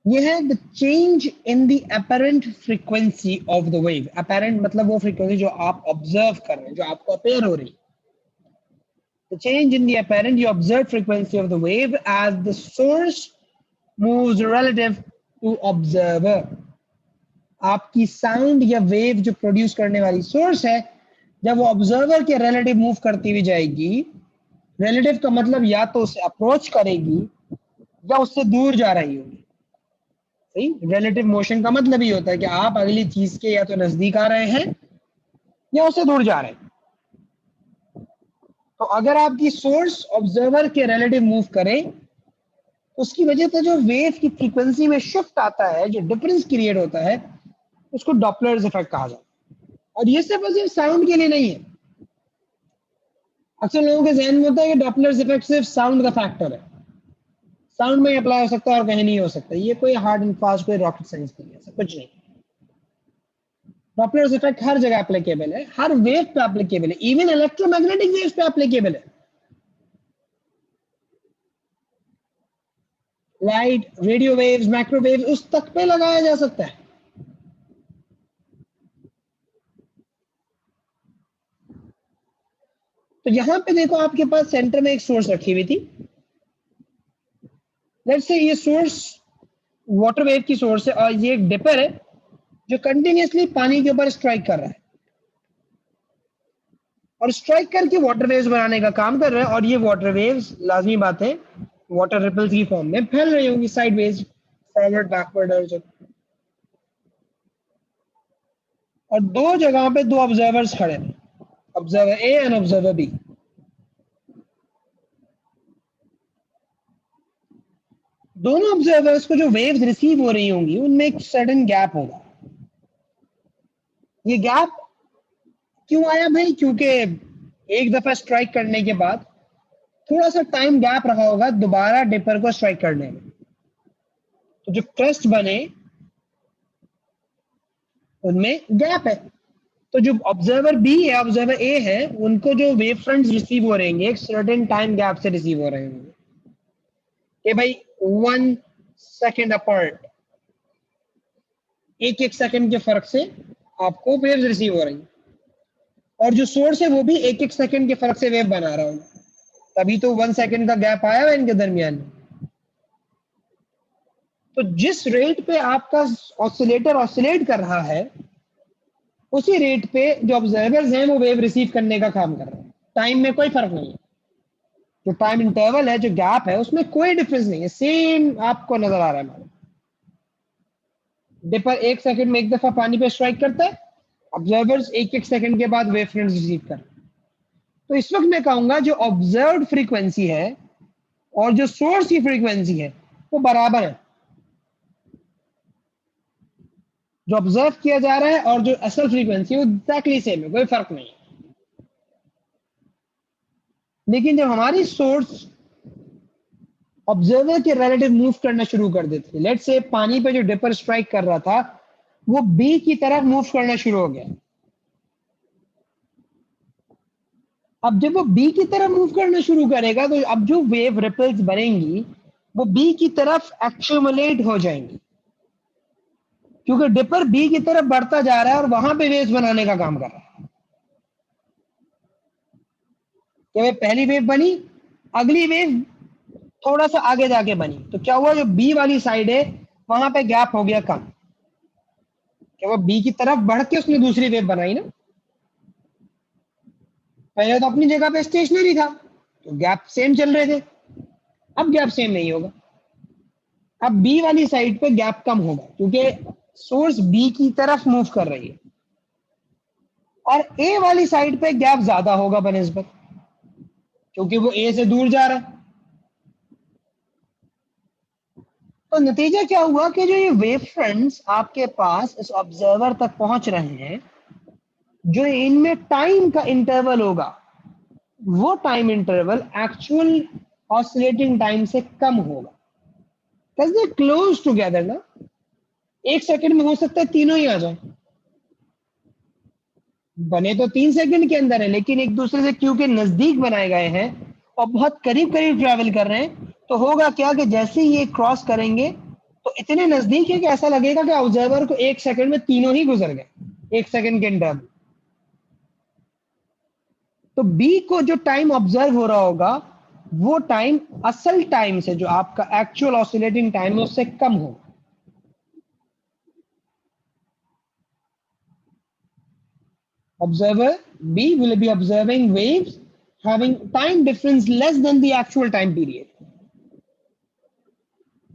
ये है the change in the apparent frequency of the wave. Apparent मतलब वो फ्रीक्वेंसी जो आप ऑब्जर्व कर रहे हैं, जो आपको अपेयर हो रही है। The change in the apparent, you observed frequency of the wave as the source moves relative to observer. आपकी साउंड या वेव जो प्रोड्यूस करने वाली सोर्स है, जब वो ऑब्जर्वर के रिलेटिव मूव करती हुई जाएगी, रिलेटिव का मतलब या तो उसे अप्रोच करेगी या उससे दूर जा रही होगी। सही, रिलेटिव मोशन का मतलब ही होता है कि आप अगली चीज के या तो नजदीक आ रहे हैं या उससे दूर जा रहे हैं। तो अगर आपकी सोर्स ऑब्जर्वर के रिलेटिव मूव करे उसकी वजह से जो वेव की फ्रीक्वेंसी में शिफ्ट आता है, जो डिफरेंस क्रिएट होता है, उसको डॉपलर्स इफेक्ट कहा जाता है। और ये सिर्फ साउंड के लिए नहीं है। अक्सर लोगों के जहन में होता है कि डॉपलर्स इफेक्ट सिर्फ साउंड का फैक्टर है, साउंड में अप्लाई हो सकता है और कहीं नहीं हो सकता। ये कोई हार्ड एंड फास्ट कोई रॉकेट साइंस नहीं है, ऐसा कुछ नहीं। डॉपलर्स इफेक्ट हर जगह एप्लीकेबल है, हर वेव पे एप्लीकेबल है, इवन इलेक्ट्रोमैग्नेटिक वेव्स पे एप्लीकेबल है। लाइट, रेडियो वेव्स, माइक्रोवेव, उस तक पे लगाया जा सकता है। तो यहां पे देखो आपके पास सेंटर में एक सोर्स रखी हुई थी। लेट्स से ये सोर्स वाटर वेव की सोर्स है और ये एक डिपर है जो कंटिन्यूअसली पानी के ऊपर स्ट्राइक कर रहा है और स्ट्राइक करके वाटर वेव्स बनाने का काम कर रहा है। और ये वाटर वेव्स लाजमी बात है वाटर रिपल्स की फॉर्म में फैल रही होंगी साइडवेज, फॉरवर्ड, बैकवर्ड और दो जगहों पे दो ऑब्जर्वर्स खड़े हैं, observer A and observer B. दोनों ऑब्जर्वर्स को जो वेव्स रिसीव हो रही होंगी उनमें एक सडन गैप होगा। ये गैप क्यों आया भाई? क्योंकि एक दफा स्ट्राइक करने के बाद थोड़ा सा टाइम गैप रहा होगा दोबारा डिपर को स्ट्राइक करने में। तो जो क्रस्ट बने उनमें गैप है। तो जो ऑब्जर्वर बी है, ऑब्जर्वर ए है, उनको जो वेव फ्रंट्स रिसीव हो रहेंगे एक सर्टेन टाइम गैप से रिसीव हो रहे होंगे कि भाई 1 सेकेंड अपार्ट, एक एक सेकंड के फर्क से आपको वेव्स रिसीव हो रही हैं। और जो सोर्स है वो भी एक एक सेकंड के फर्क से वेव बना रहा होगा, तभी तो 1 सेकंड का गैप आया है इनके दरमियान में। तो जिस रेट पे आपका ऑसिलेटर ऑसिलेट कर रहा है उसी रेट पे जो ऑब्जर्वर्स हैं वो वेव रिसीव करने का काम कर रहे हैं। टाइम में कोई फर्क नहीं है, जो टाइम इंटरवल है, जो गैप है, उसमें कोई डिफरेंस नहीं है, सेम आपको नजर आ रहा है। डिपर 1 सेकंड में एक दफा पानी पे स्ट्राइक करता है, ऑब्जर्वर्स एक एक सेकंड के बाद वेव फ्रंट्स रिसीव कर। तो इस वक्त मैं कहूंगा जो ऑब्जर्व्ड फ्रीक्वेंसी है और जो सोर्स की फ्रीक्वेंसी है वो बराबर है। जो ऑब्जर्व किया जा रहा है और जो असल फ्रीक्वेंसी है वो एग्जैक्टली सेम है, कोई फर्क नहीं है। लेकिन जब हमारी सोर्स ऑब्जर्वर के रिलेटिव मूव करना शुरू कर देती है, लेट्स से पानी पे जो डिपर स्ट्राइक कर रहा था वो बी की तरफ मूव करना शुरू हो गया। अब जब वो बी की तरफ मूव करना शुरू करेगा तो अब जो वेव रिपल्स बनेंगी वो बी की तरफ एक्यूमुलेट हो जाएंगी, क्योंकि डिपर बी की तरफ बढ़ता जा रहा है और वहां पे वेव्स बनाने का काम कर रहा है। कि वे पहली वेव बनी, अगली वेव थोड़ा सा आगे जाके बनी, तो क्या हुआ, जो बी वाली साइड है वहां पे गैप हो गया कम, कि वो बी की तरफ बढ़ के उसने दूसरी वेव बनाई ना। पहले तो अपनी जगह पे स्टेशनरी था तो गैप सेम चल रहे थे, अब गैप सेम नहीं होगा, अब बी वाली साइड पे गैप कम होगा क्योंकि सोर्स बी की तरफ मूव कर रही है, और ए वाली साइड पे गैप ज्यादा होगा बनिस्बत, क्योंकि वो ए से दूर जा रहा है। तो नतीजा क्या हुआ कि जो ये वेव फ्रंट्स आपके पास इस ऑब्जर्वर तक पहुंच रहे हैं, जो इनमें टाइम का इंटरवल होगा वो time interval actual oscillating time से कम होगा, because they close together ना। 1 सेकंड में हो सकता है तीनों ही आ जाए, बने तो 3 सेकंड के अंदर है लेकिन एक दूसरे से क्योंकि नजदीक बनाए गए हैं और बहुत करीब करीब ट्रैवल कर रहे हैं, तो होगा क्या कि जैसे ही ये क्रॉस करेंगे तो इतने नजदीक है कि ऐसा लगेगा कि ऑब्जर्वर को 1 सेकंड में तीनों ही गुजर गए 1 सेकंड के इंटरवल। तो बी को जो टाइम ऑब्जर्व हो रहा होगा वो टाइम असल टाइम से, जो आपका एक्चुअल ऑसिलेटिंग टाइम है, उससे कम होगा। Observer B will be observing waves having time difference less than the actual time period,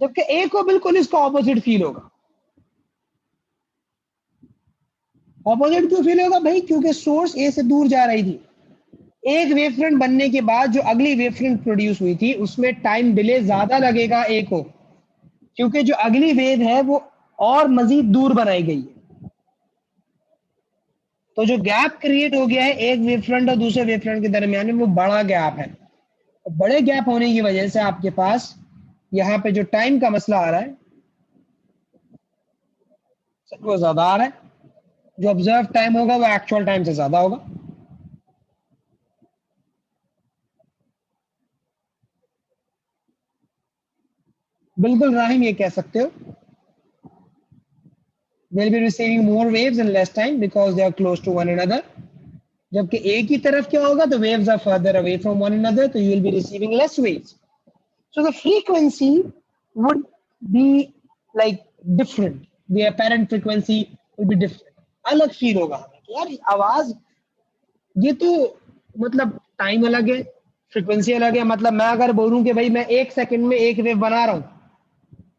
जबकि A को बिल्कुल इसका ऑपोजिट फील होगा। ऑपोजिट क्यों फील होगा भाई? क्योंकि सोर्स ए से दूर जा रही थी, एक वेव फ्रंट बनने के बाद जो अगली वेव फ्रंट प्रोड्यूस हुई थी उसमें टाइम डिले ज्यादा लगेगा ए को, क्योंकि जो अगली वेव है वो और मजीद दूर बनाई गई है। तो जो गैप क्रिएट हो गया है एक वेव फ्रंट और दूसरे वेव फ्रंट के दरमियान में, वो बड़ा गैप है। और बड़े गैप होने की वजह से आपके पास यहाँ पे जो टाइम का मसला आ रहा है वो ज्यादा आ रहा है। जो ऑब्जर्व टाइम होगा वो एक्चुअल टाइम से ज्यादा होगा। बिल्कुल राहिम ये कह सकते हो, they'll be receiving more waves in less time because they are close to one another। जबकि एक ही तरफ क्या होगा, तो waves are further away from one another, तो you will be receiving less waves। So the frequency would be like different, the apparent frequency will be different। अलग feel होगा हमें कि यार आवाज, ये तो मतलब टाइम अलग है, फ्रीक्वेंसी अलग है। मतलब मैं अगर बोलूं कि भाई मैं 1 सेकंड में एक वेव बना रहा हूँ,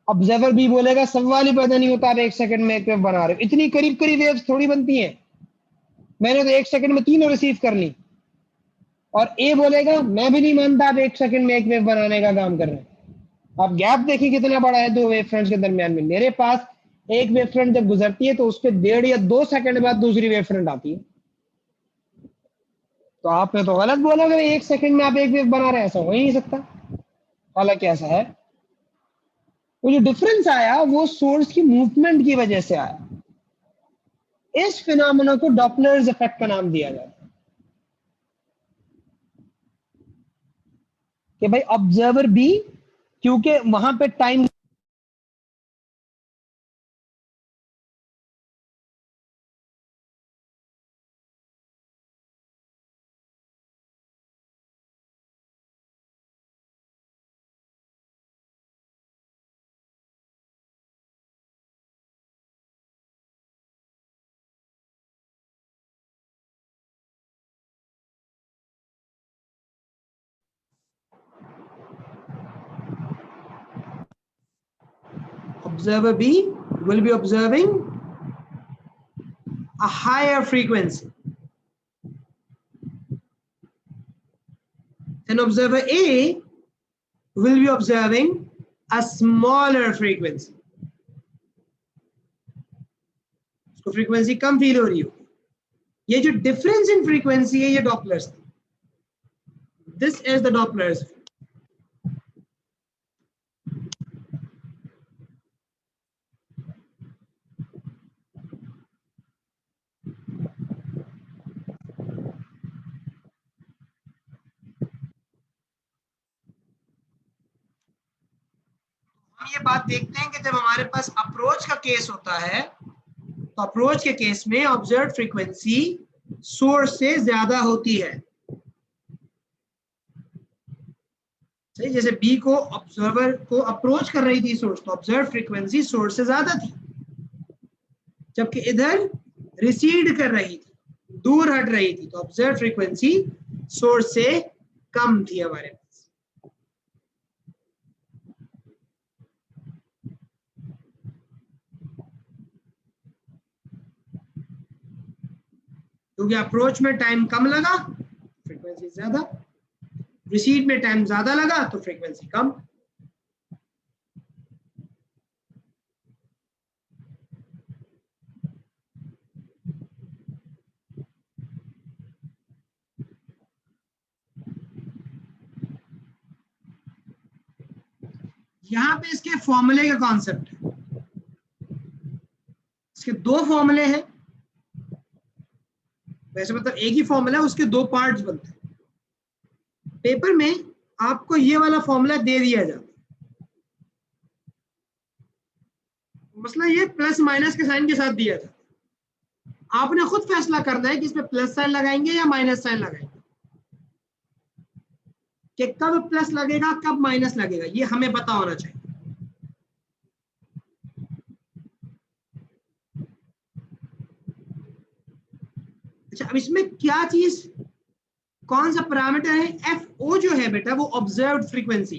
ऑब्जर्वर भी बोलेगा सवाल ही पैदा नहीं होता, आप 1 सेकंड में एक वेव बना रहे हो। इतनी करीब करीब वेव्स थोड़ी बनती हैं, मैंने तो 1 सेकंड में 3 रिसीव कर ली। और ए बोलेगा मैं भी नहीं मानता आप 1 सेकंड में एक वेव बनाने का काम कर रहे हैं। आप गैप देखिए कितना बड़ा है दो वेव फ्रंट्स के दरमियान में। मेरे पास एक वेव फ्रंट जब गुजरती है तो उसके 1.5 या 2 सेकंड बाद दूसरी वेव फ्रंट आती है। तो आपने तो गलत बोला कि 1 सेकंड में आप एक वेव बना रहे हैं, ऐसा हो ही नहीं सकता। हालांकि ऐसा है। वो जो डिफरेंस आया वो सोर्स की मूवमेंट की वजह से आया। इस फिनोमेना को डॉपलर्स इफेक्ट का नाम दिया जाता है कि भाई ऑब्जर्वर भी, क्योंकि वहां पे time, observer B will be observing a higher frequency, and observer A will be observing a smaller frequency। उसको फ्रीक्वेंसी कम फील हो रही हो। ये जो डिफरेंस इन फ्रीक्वेंसी है ये Doppler's, this is the Doppler's. हम ये बात देखते हैं कि जब हमारे पास अप्रोच का केस होता है तो अप्रोच के केस में ऑब्जर्व फ्रीक्वेंसी सोर्स से ज्यादा होती है। सही, जैसे बी को ऑब्जर्वर को अप्रोच कर रही थी सोर्स, तो ऑब्जर्व फ्रीक्वेंसी सोर्स से ज्यादा थी। जबकि इधर रिसीड कर रही थी, दूर हट रही थी, तो ऑब्जर्व फ्रीक्वेंसी सोर्स से कम थी हमारे पास। क्योंकि अप्रोच में टाइम कम लगा, फ्रीक्वेंसी ज्यादा, रिसीड में टाइम ज्यादा लगा तो फ्रीक्वेंसी कम। यहां पे इसके फॉर्मूले का कॉन्सेप्ट है। इसके दो फॉर्मूले हैं, वैसे मतलब एक ही फॉर्मूला है, उसके दो पार्ट्स बनते हैं। पेपर में आपको ये वाला फॉर्मूला दे दिया जाता है, मसला ये प्लस माइनस के साइन के साथ दिया था। आपने खुद फैसला करना है कि इसमें प्लस साइन लगाएंगे या माइनस साइन लगाएंगे, कि कब प्लस लगेगा कब माइनस लगेगा, ये हमें पता होना चाहिए। अच्छा, अब इसमें क्या चीज, कौन सा पैरामीटर है, एफ ओ जो है बेटा वो observed frequency,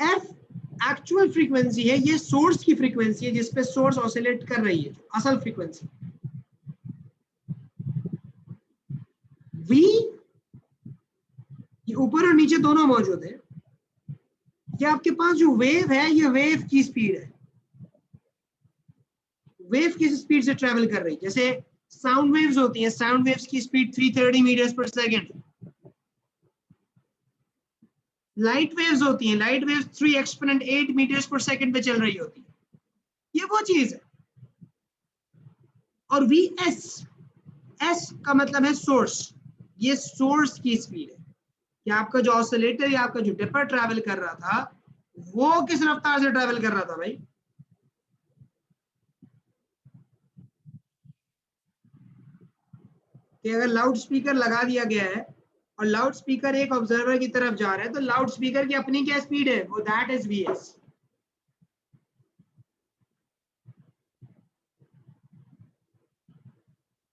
F actual frequency है, ये सोर्स की फ्रीक्वेंसी है जिसपे सोर्स ऑसिलेट कर रही है, असल फ्रीक्वेंसी। और नीचे दोनों मौजूद है। ये आपके पास जो वेव है, ये वेव की स्पीड है। वेव किस स्पीड से ट्रेवल कर रही है? जैसे साउंड वेव्स होती हैं, साउंड वेव्स की स्पीड 330 मीटर्स पर सेकेंड। लाइट वेव्स होती हैं, लाइट वेव्स 3 एक्सपोनेंट 8 मीटर्स पर सेकेंड पे चल रही होती है। ये वो चीज है। और वी एस, एस का मतलब है सोर्स, ये सोर्स की स्पीड है कि आपका जो ऑसिलेटर या आपका जो डिपर ट्रैवल कर रहा था, वो किस रफ्तार से ट्रैवल कर रहा था भाई? कि अगर लाउड स्पीकर लगा दिया गया है और लाउड स्पीकर एक ऑब्जर्वर की तरफ जा रहा है, तो लाउड स्पीकर की अपनी क्या स्पीड है? वो दैट इज वी एस।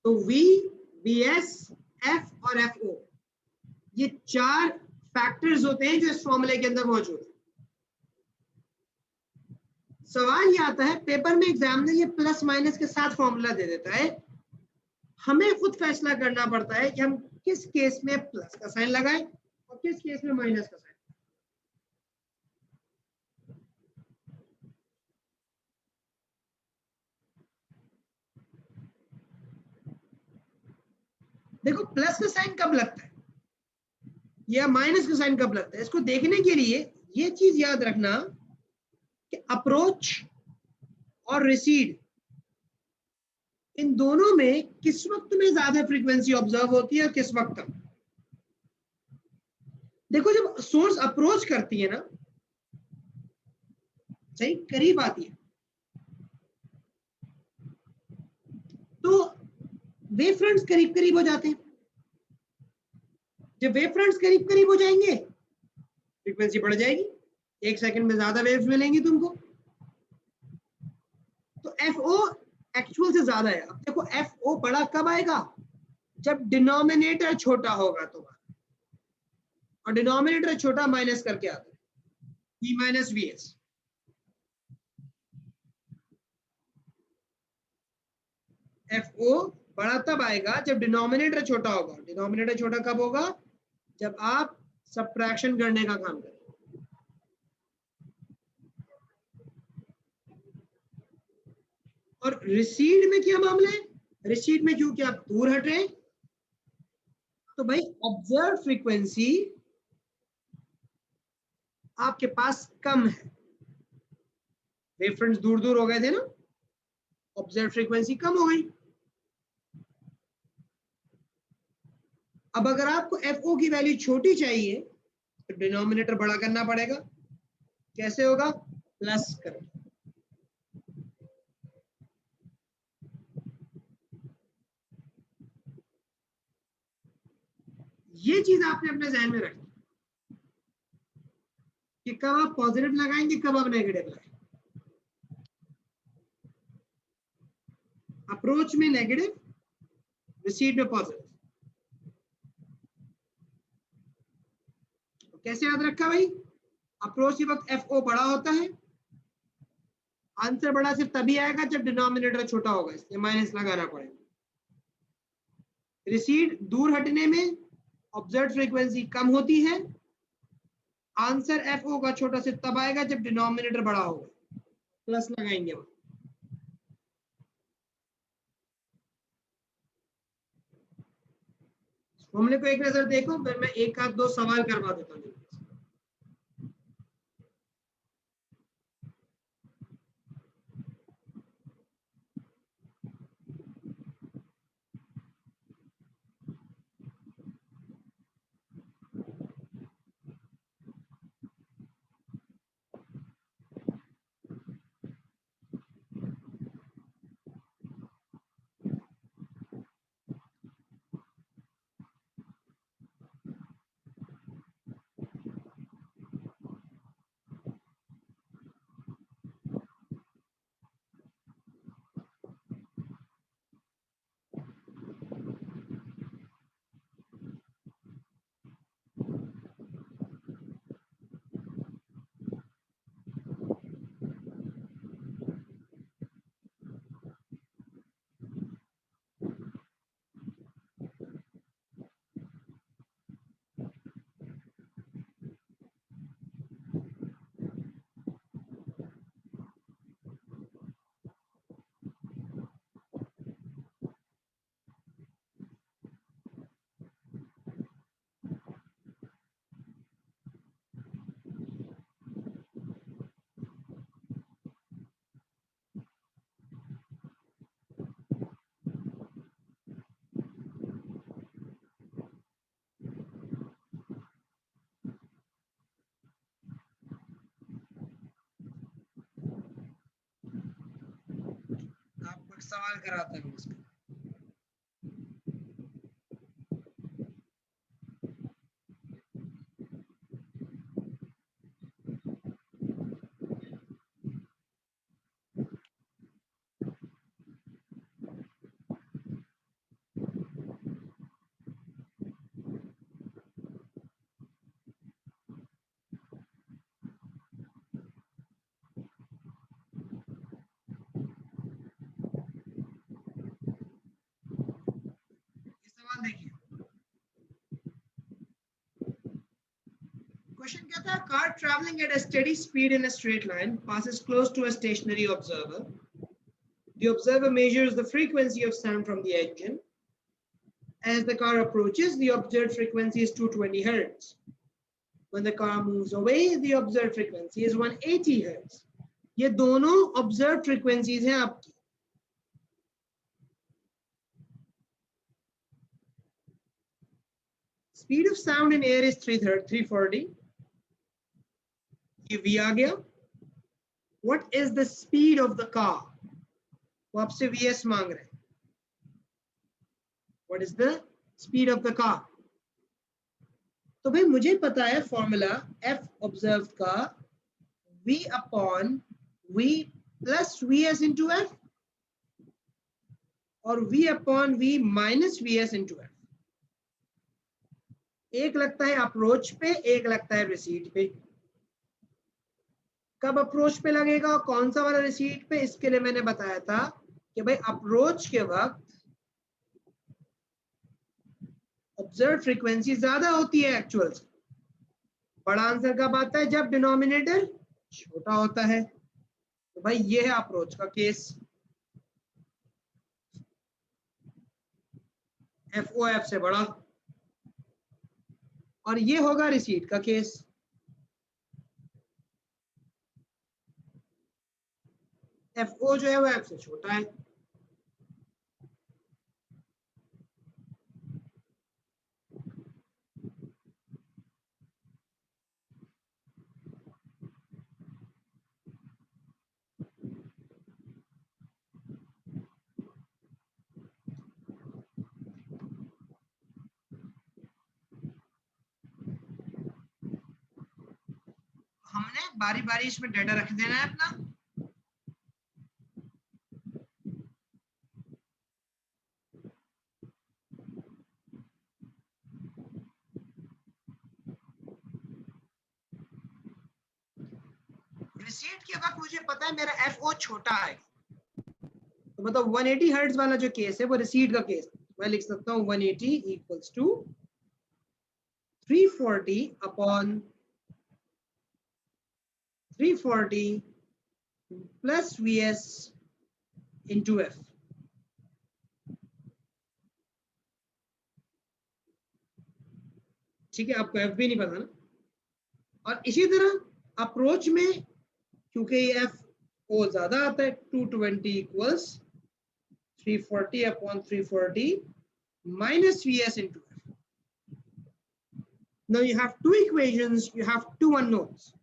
तो वी, वी एस, एफ और एफ ओ, ये चार फैक्टर्स होते हैं जो इस फॉर्मूले के अंदर मौजूद है। सवाल ये आता है पेपर में, एग्जाम में ये प्लस माइनस के साथ फॉर्मूला दे देता है, हमें खुद फैसला करना पड़ता है कि हम किस केस में प्लस का साइन लगाएं और किस केस में माइनस का साइन। देखो प्लस का साइन कब लगता है या माइनस का साइन कब लगता है, इसको देखने के लिए ये चीज याद रखना कि अप्रोच और रिसीड, इन दोनों में किस वक्त में ज्यादा फ्रीक्वेंसी ऑब्जर्व होती है और किस वक्त कम। देखो जब सोर्स अप्रोच करती है ना, सही करीब आती है, तो वेव फ्रंट्स करीब करीब हो जाते हैं। जब वेव फ्रंट्स करीब करीब हो जाएंगे, फ्रीक्वेंसी बढ़ जाएगी, एक सेकंड में ज्यादा वेव्स मिलेंगी तुमको। तो एफ ओ एक्चुअल से ज्यादा है। अब देखो एफ ओ बड़ा कब आएगा? जब डिनोमिनेटर छोटा होगा तुम्हारा, और डिनोमिनेटर छोटा माइनस करके आता है, V minus V S. F O बड़ा तब आएगा जब डिनोमिनेटर छोटा होगा। डिनोमिनेटर छोटा कब होगा? जब आप सब्ट्रैक्शन करने का काम करें। और रिसीड में क्या मामला है? रिसीड में क्योंकि आप दूर हट रहे हैं, तो भाई ऑब्जर्व फ्रीक्वेंसी आपके पास कम है। वेव फ्रंट्स दूर दूर हो गए थे ना, ऑब्जर्व फ्रीक्वेंसी कम हो गई। अब अगर आपको एफ ओ की वैल्यू छोटी चाहिए, तो डिनोमिनेटर बड़ा करना पड़ेगा। कैसे होगा? प्लस कर। ये चीज आपने अपने जहन में रखनी कि कब आप पॉजिटिव लगाएंगे, कब आप नेगेटिव लगाएंगे। अप्रोच में नेगेटिव, रिसीड में पॉजिटिव। तो कैसे याद रखा भाई? अप्रोच के वक्त एफ ओ बड़ा होता है, आंसर बड़ा सिर्फ तभी आएगा जब डिनोमिनेटर छोटा होगा, इसलिए माइनस लगाना पड़ेगा। रिसीड दूर हटने में ऑब्जर्व फ्रीक्वेंसी कम होती है, आंसर एफ ओ का छोटा से तब आएगा जब डिनोमिनेटर बड़ा होगा, प्लस लगाएंगे हम। फॉर्मूले को एक नजर देखो, फिर मैं एक आध दो सवाल करवा देता हूँ। सवाल कराता हूँ उसका। सवाल देखिए, क्वेश्चन कहता है car travelling at a steady speed in a straight line passes close to a stationary observer. The observer measures the frequency of sound from the engine. As the car approaches, the observed frequency is 220 hertz. When the car moves away, the observed frequency is 180 hertz. ये दोनों observed frequencies हैं आपकी। Speed of sound in air is 340. ये V आ गया। What is the speed of the car? वो आपसे VS मांग रहे हैं। What is the speed of the car? तो भाई मुझे पता है फॉर्मूला F observed का V upon V plus VS into F और V upon V minus VS into F। एक लगता है अप्रोच पे, एक लगता है रिसीट पे। कब अप्रोच पे लगेगा और कौन सा वाला रिसीट पे, इसके लिए मैंने बताया था कि भाई अप्रोच के वक्त ऑब्जर्व फ्रीक्वेंसी ज्यादा होती है एक्चुअल से। बड़ा आंसर कब आता है? जब डिनोमिनेटर छोटा होता है। तो भाई ये है अप्रोच का केस, FOF से बड़ा, और ये होगा रिसीट का केस। FO जो है वो F से छोटा है। हमने बारी बारी इसमें डाटा रख देना है अपना। रिसीट के वक्त मुझे पता है मेरा FO छोटा है, तो मतलब 180 हर्ट्ज वाला जो केस है वो रिसीट का केस। मैं लिख सकता हूँ 180 equals to 340 upon 340 plus VS into F। ठीक है, आपको F भी नहीं पता ना। और इसी तरह अप्रोच में क्योंकि ये FO ज्यादा आता है, 220 equals 340 upon 340 minus VS into F. Now you have two equations, you have two unknowns.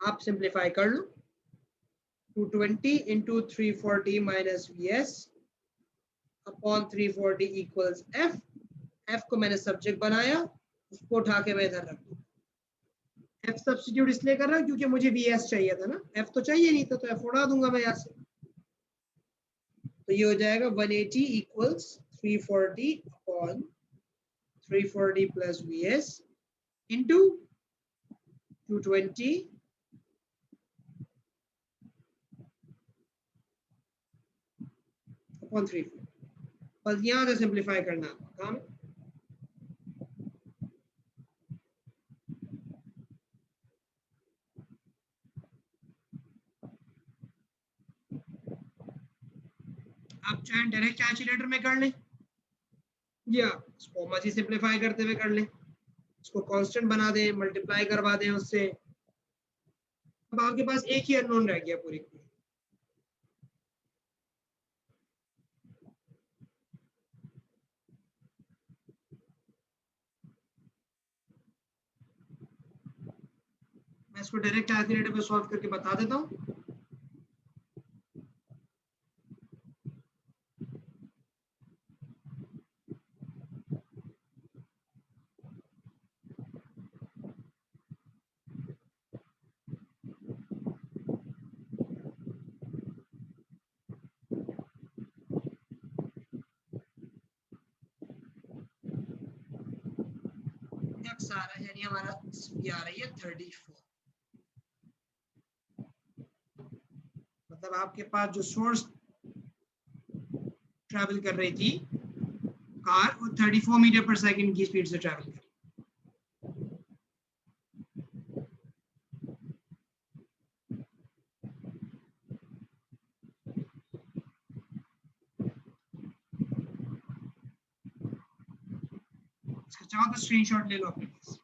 आप सिंप्लीफाई कर लो, 220 into 340 minus VS upon 340 equals F। F को मैंने सब्जेक्ट बनाया, उसको उठा के मैं इधर रख दूँ। F सब्स्टिट्यूट इसलिए कर रहा हूं क्योंकि मुझे VS चाहिए था ना, F तो चाहिए नहीं था, तो F उड़ा दूंगा मैं यहाँ से। तो ये हो जाएगा 180 equals 340 upon 340 plus VS into 220 upon 340। बस यहाँ से सिंप्लीफाई करना आपका काम है। आप चाहे डायरेक्ट कैलकुलेटर में कर लें या इसको मर्जी सिंप्लीफाई करते हुए कर लें, इसको कांस्टेंट बना दें, मल्टीप्लाई करवा दें उससे। अब आपके पास एक ही अननोन रह गया पूरी। मैं इसको डायरेक्ट कैलकुलेटर पे सॉल्व करके बता देता हूँ। फ्लक्स आ रहा है, यानी हमारा ये आ रही है 34। मतलब आपके पास जो सोर्स ट्रैवल कर रही थी कार, वो 34 मीटर पर सेकंड की स्पीड से ट्रैवल कर। इसका चाहो तो स्क्रीनशॉट ले लो अपने पास।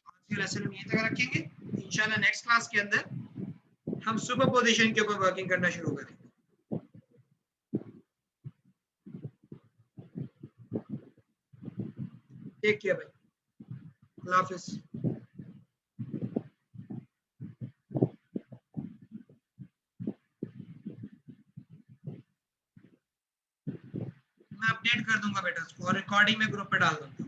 आज के लेसन हम यहीं तक रखेंगे। इंशाल्लाह नेक्स्ट क्लास के अंदर हम सुपरपोजिशन के ऊपर वर्किंग करना शुरू करेंगे। टेक केयर भाई, अल्लाह हाफिज। मैं अपडेट कर दूंगा बेटा और रिकॉर्डिंग में ग्रुप पे डाल दूंगा।